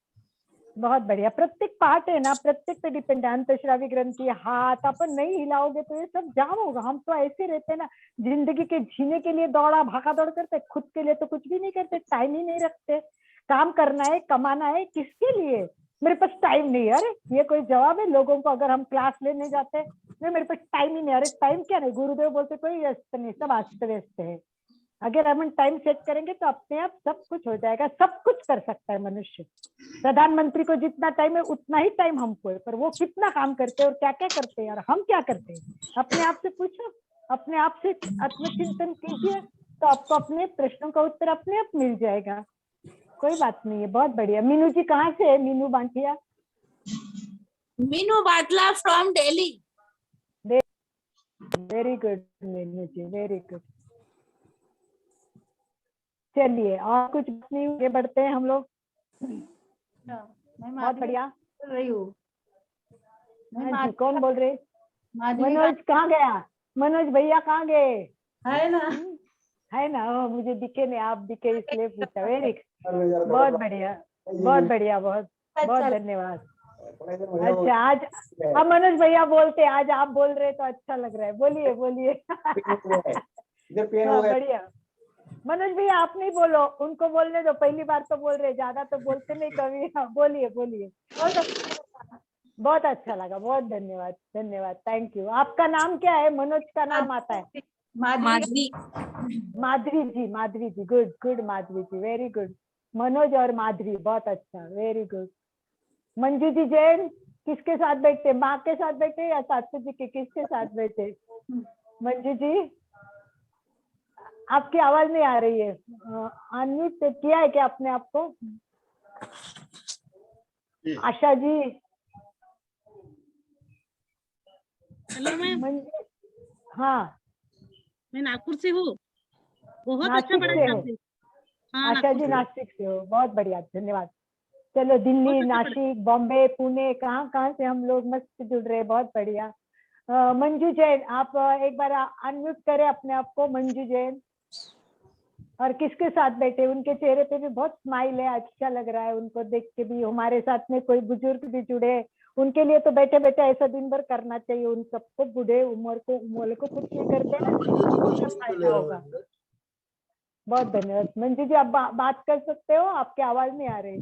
बहुत बढ़िया। प्रत्येक पार्ट है ना, प्रत्येक पे डिपेंड है। अंतःस्रावी ग्रंथि, हाथ, अपन नहीं हिलाओगे तो ये सब जाम होगा। हम तो ऐसे रहते हैं ना, जिंदगी के जीने के लिए दौड़ा भागा दौड़ करते, खुद के लिए तो कुछ भी नहीं करते, टाइम ही नहीं रखते। काम करना है, कमाना है, किसके लिए? मेरे पास टाइम नहीं है। अरे ये कोई जवाब है लोगों को? अगर हम क्लास लेने जाते हैं, नहीं मेरे पास टाइम ही नहीं। अरे टाइम क्या नहीं, गुरुदेव बोलते कोई व्यस्त नहीं, सब अस्त व्यस्त है। अगर हम टाइम सेट करेंगे तो अपने आप सब कुछ हो जाएगा। सब कुछ कर सकता है मनुष्य। प्रधानमंत्री को जितना टाइम है उतना ही टाइम हमको है, पर वो कितना काम करते हैं और क्या क्या करते हैं और हम क्या करते हैं, अपने आप से पूछो, अपने आप से आत्मचिंतन कीजिए, तो आपको अपने प्रश्नों का उत्तर अपने आप मिल जाएगा। कोई बात नहीं है, बहुत बढ़िया। मीनू जी कहाँ से है? Meenu Bantia. Meenu Batla from Delhi. Very good Meenu ji, very good. चलिए, और कुछ नहीं, आगे बढ़ते हैं हम लोग। बहुत बढ़िया। बोल रही हूँ। हाँ जी, कौन बोल रहे? मनोज कहाँ गया? मनोज भैया कहाँ गए? है ना। मुझे दिखे नहीं, आप दिखे इसलिए पूछा। वेरी बहुत बढ़िया, बहुत बढ़िया, बहुत बहुत धन्यवाद। अच्छा, आज अब मनोज भैया बोलते, आज आप बोल रहे तो अच्छा लग रहा है। बोलिए बोलिए। हाँ, बढ़िया। मनोज भैया आप नहीं बोलो, उनको बोलने दो, पहली बार तो बोल रहे, ज्यादा तो बोलते नहीं कभी। हाँ, बोलिए बोलिए। बहुत अच्छा लगा, बहुत धन्यवाद, धन्यवाद, थैंक यू। आपका नाम क्या है? मनोज का नाम आता है माधवी। माधवी जी, गुड गुड माधवी जी, वेरी गुड। मनोज और माधवी, बहुत अच्छा, वेरी गुड। मंजू जी जैन किसके साथ बैठते? माँ के साथ बैठे या सासू जी के, किसके साथ बैठे? मंजू जी आपकी आवाज नहीं आ रही है, अनम्यूट किया है क्या आपने आपको? आशा जी। हेलो मैम, हाँ, मैं नागपुर से हूँ। बहुत अच्छा नासिक से पढ़ाया हो? आपने। हाँ, आशा नागपुर जी से। नासिक से हो, बहुत बढ़िया, धन्यवाद। चलो, दिल्ली, बहुत अच्छा नासिक, बॉम्बे, पुणे, कहाँ कहाँ से हम लोग मस्त जुड़ रहे हैं, बहुत बढ़िया। मंजू जैन, आप एक बार अनम्यूट करें अपने आप को। मंजू जैन, और किसके साथ बैठे? उनके चेहरे पे भी बहुत स्माइल है, अच्छा लग रहा है उनको देख के भी। हमारे साथ में कोई बुजुर्ग भी जुड़े, उनके लिए तो बैठे बैठे ऐसा दिन भर करना चाहिए। उन सबको, बूढ़े उम्र को कुछ नहीं करते ना, उसका फायदा होगा। बहुत धन्यवाद। मंजू जी, आप बात कर सकते हो, आपकी आवाज नहीं आ रही।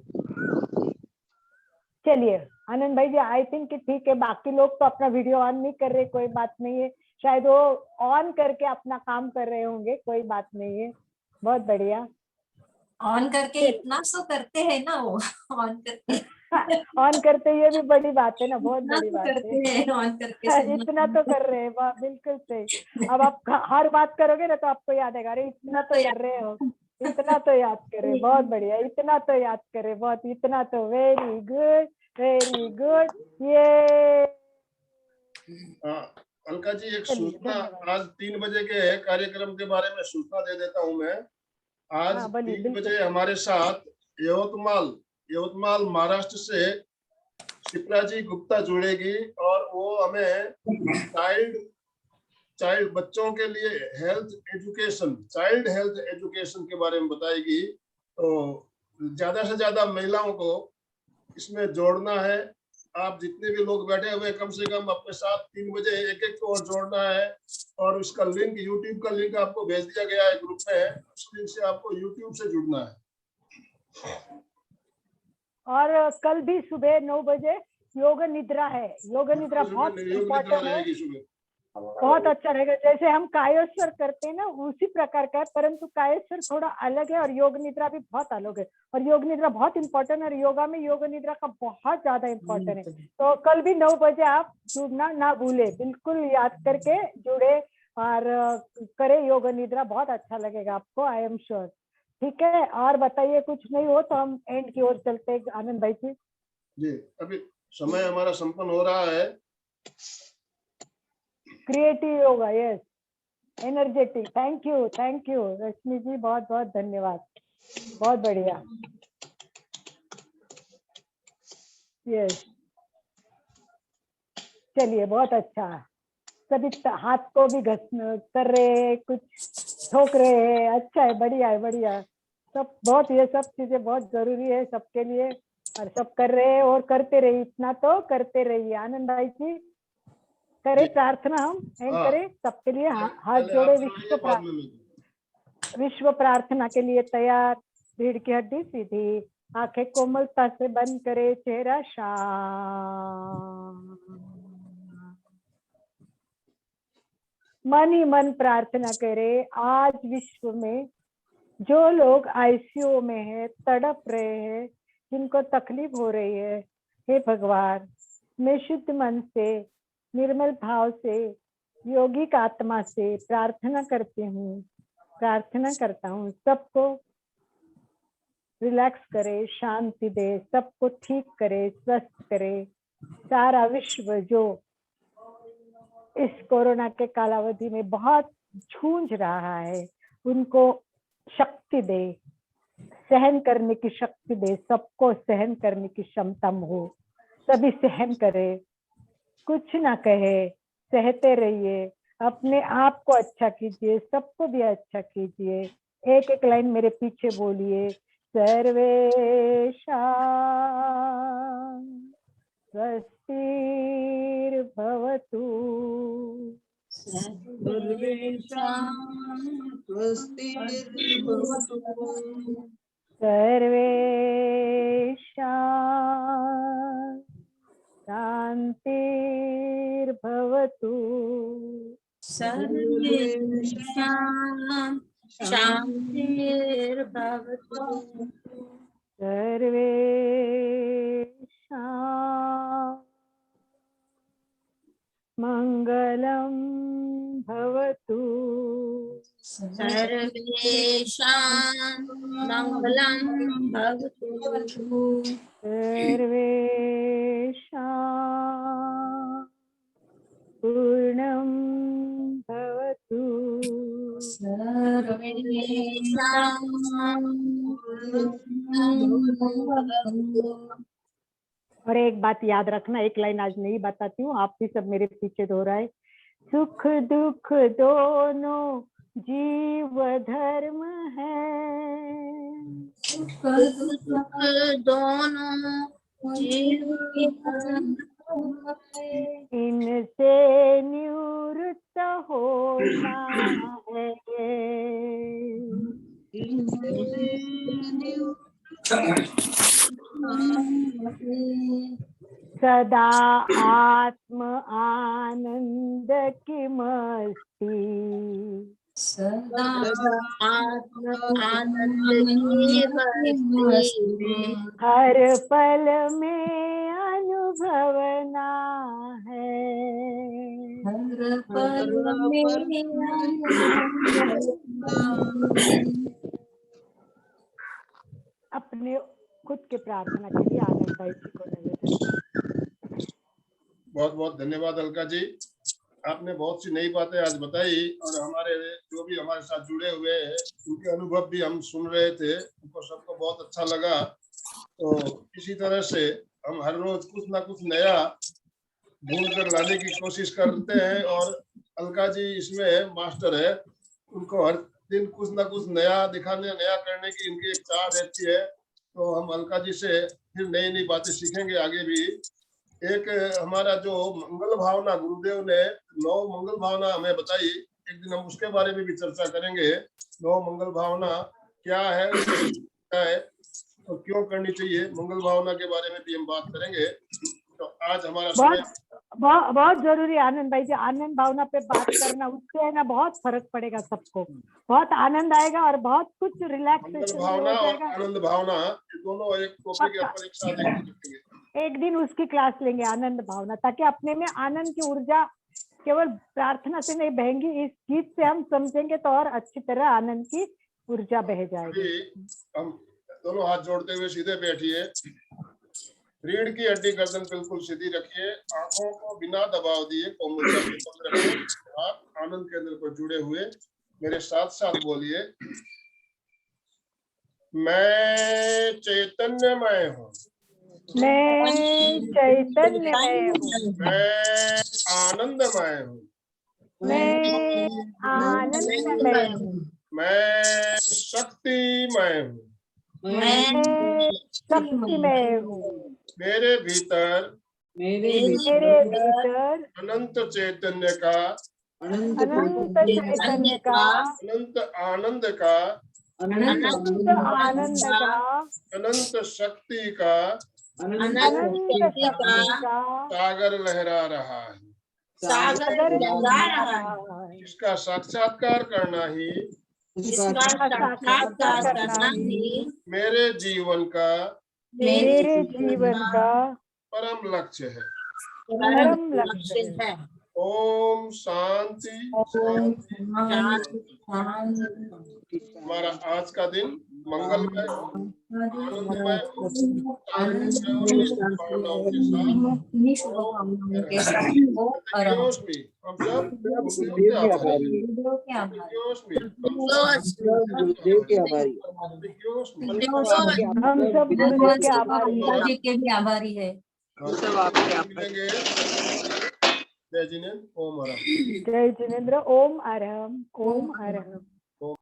चलिए आनंद भाई जी, आई थिंक कि ठीक है। बाकी लोग तो अपना वीडियो ऑन नहीं कर रहे, कोई बात नहीं है, शायद वो ऑन करके अपना काम कर रहे होंगे, कोई बात नहीं है। बहुत बढ़िया। ऑन करके इतना सो करते हैं ना वो। ऑन करके ऑन करते, ये भी बड़ी बात है ना, बहुत इतना बड़ी तो बात करते है। हैं, ऑन करके सुनना। इतना तो कर रहे हैं, वाह, बिल्कुल सही। अब आप हर बात करोगे ना तो आपको याद आएगा, अरे इतना तो कर रहे हो, इतना तो याद करे। बहुत बढ़िया, इतना तो याद करे, बहुत, इतना तो, वेरी गुड, वेरी गुड। ये अलका जी, एक चलिए, सूचना धन्यवाद। आज 3 बजे के कार्यक्रम के बारे में सूचना दे देता हूं मैं। आज हाँ, बोलिए, 3 बिल्कुल। बजे हमारे साथ यवतमाल महाराष्ट्र से शिप्रा जी गुप्ता जुड़ेगी, और वो हमें चाइल्ड बच्चों के लिए चाइल्ड हेल्थ एजुकेशन के बारे में बताएगी। तो ज्यादा से ज्यादा महिलाओं को इसमें जोड़ना है। आप जितने भी लोग बैठे हुए, कम से कम अपने साथ 3 बजे एक को और जोड़ना है। और उसका लिंक, यूट्यूब का लिंक आपको भेज दिया गया है ग्रुप में, उस लिंक से आपको यूट्यूब से जुड़ना है। और कल भी सुबह 9 बजे योग निद्रा है। योग निद्रा बहुत इम्पोर्टेंट है, बहुत अच्छा रहेगा। जैसे हम कायोस्वर करते हैं ना, उसी प्रकार का है, परंतु कायोस्वर थोड़ा अलग है और योग निद्रा भी बहुत अलग है। और योग निद्रा बहुत इंपॉर्टेंट है, और योगा में योग निद्रा का बहुत ज्यादा इम्पोर्टेंट है। तो कल भी 9 बजे आप जुड़ना ना भूले, बिल्कुल याद करके जुड़े और करे योग निद्रा, बहुत अच्छा लगेगा आपको, आई एम श्योर। ठीक है, और बताइए, कुछ नहीं हो तो हम एंड की ओर चलते हैं, आनंद भाई जी। जी, अभी समय हमारा संपन्न हो रहा है। Creative yoga, yes, energetic, thank you Rashmi ji, बहुत बहुत धन्यवाद, बहुत बढ़िया। यस, चलिए, बहुत अच्छा। सभी हाथ को भी घस कर रहे हैं, कुछ ठोक रहे हैं, अच्छा है, बढ़िया है, बढ़िया। सब बहुत, ये सब चीजें बहुत जरूरी है सबके लिए, और सब कर रहे हैं और करते रहिए, इतना तो करते रहिए। आनंद भाई जी, करें प्रार्थना, हम एंड करें सबके लिए, हाथ जोड़े, विश्व प्रार्थना के लिए तैयार। रीढ़ की हड्डी सीधी, आंखें कोमलता से बंद करे, चेहरा शांत, मन ही मन प्रार्थना करे। आज विश्व में जो लोग आईसीयू में है, तड़प रहे हैं, जिनको तकलीफ हो रही है, हे भगवान, मैं शुद्ध मन से, निर्मल भाव से, योगिक आत्मा से प्रार्थना करती हूँ, प्रार्थना करता हूँ, सबको रिलैक्स करे, शांति दे, सबको ठीक करे, स्वस्थ करे। सारा विश्व जो इस कोरोना के कालावधि में बहुत जूझ रहा है, उनको शक्ति दे, सहन करने की शक्ति दे, सबको सहन करने की क्षमता हो, सभी सहन करे, कुछ ना कहे, सहते रहिए। अपने आप को अच्छा कीजिए, सबको भी अच्छा कीजिए। एक एक लाइन मेरे पीछे बोलिए। सर्वेषां स्वस्तिर्भवतु। सर्वेषां शान्तिर्भवतु। सर्वेषां शान्तिर्भवतु। सर्वेषां मङ्गलं भवतु। सर्वेषां मङ्गलं भवतु। सर्वेषां पूर्णं भवतु। सर्वेषां और एक बात याद रखना, एक लाइन आज नहीं बताती हूँ, आप भी सब मेरे पीछे दोहराए। सुख दुख दोनों जीव धर्म है, सुख दुख दोनों जीव धर्म है। इनसे निवृत्त होना है। सदा आत्म आनंद की मस्ती, सदा आत्म आनंद की मस्ती। हर पल में अनुभवना है। हर पल में अपने खुद के प्रार्थना के लिए आनंद भाई जी को निवेदन। बहुत बहुत धन्यवाद अलका जी, आपने बहुत सी नई बातें आज बताई और हमारे जो भी हमारे साथ जुड़े हुए हैं उनके अनुभव भी हम सुन रहे थे, उनको सबको बहुत अच्छा लगा। तो इसी तरह से हम हर रोज कुछ ना कुछ नया ढूंढ कर लाने की कोशिश करते हैं और अलका जी इसमें मास्टर है, उनको हर दिन कुछ ना कुछ नया दिखाने, नया करने की इनकी एक चाह रहती है। तो हम अलका जी से फिर नई नई बातें सीखेंगे आगे भी। एक हमारा जो मंगल भावना गुरुदेव ने 9 मंगल भावना हमें बताई, एक दिन हम उसके बारे में भी चर्चा करेंगे। 9 मंगल भावना क्या है, क्या है और क्यों करनी चाहिए, मंगल भावना के बारे में भी हम बात करेंगे। तो आज हमारा समय बहुत जरूरी है आनंद भाई जी, आनंद भावना पे बात करना, उससे है ना बहुत फर्क पड़ेगा, सबको बहुत आनंद आएगा और बहुत कुछ रिलैक्सेशन भावना और आनंद भावना ये दोनों एक टॉपिक पर एक साथ देखेंगे। एक दिन उसकी क्लास लेंगे आनंद भावना, ताकि अपने में आनंद की ऊर्जा केवल प्रार्थना से नहीं बहेंगी, इस गीत से हम समझेंगे तो और अच्छी तरह आनंद की ऊर्जा बह जाएगी। हम दोनों हाथ जोड़ते हुए सीधे बैठिए, रीढ़ की हड्डी गर्दन बिल्कुल सीधी रखिए, आंखों को बिना दबाव दिए कोमलता से बंद रखिए, हाथ आनंद केंद्र पर जुड़े हुए मेरे साथ साथ बोलिए, मैं चैतन्यमय हूँ, मैं चैतन्यमय हूँ, मैं आनंदमय हूँ, मैं आनंदमय हूँ, मैं शक्तिमय हूँ, मैं शक्तिमय हूँ, मेरे भीतर अनंत चैतन्य का, अनंत चैतन्य का, अनंत आनंद का, अनंत आनंद का, अनंत शक्ति का, अनंत शक्ति का सागर लहरा रहा है, सागर लहरा रहा है। इसका साक्षात्कार करना ही मेरे जीवन का परम लक्ष्य है, परम लक्ष्य है। ओम शांति शांति। हमारा आज का दिन मंगलमय आनंदमय आभारी है। मिलेंगे। जय जिनेन्द्र, ओम अरहम। जय जिनेन्द्र, ओम अरहम, ओम अरहम।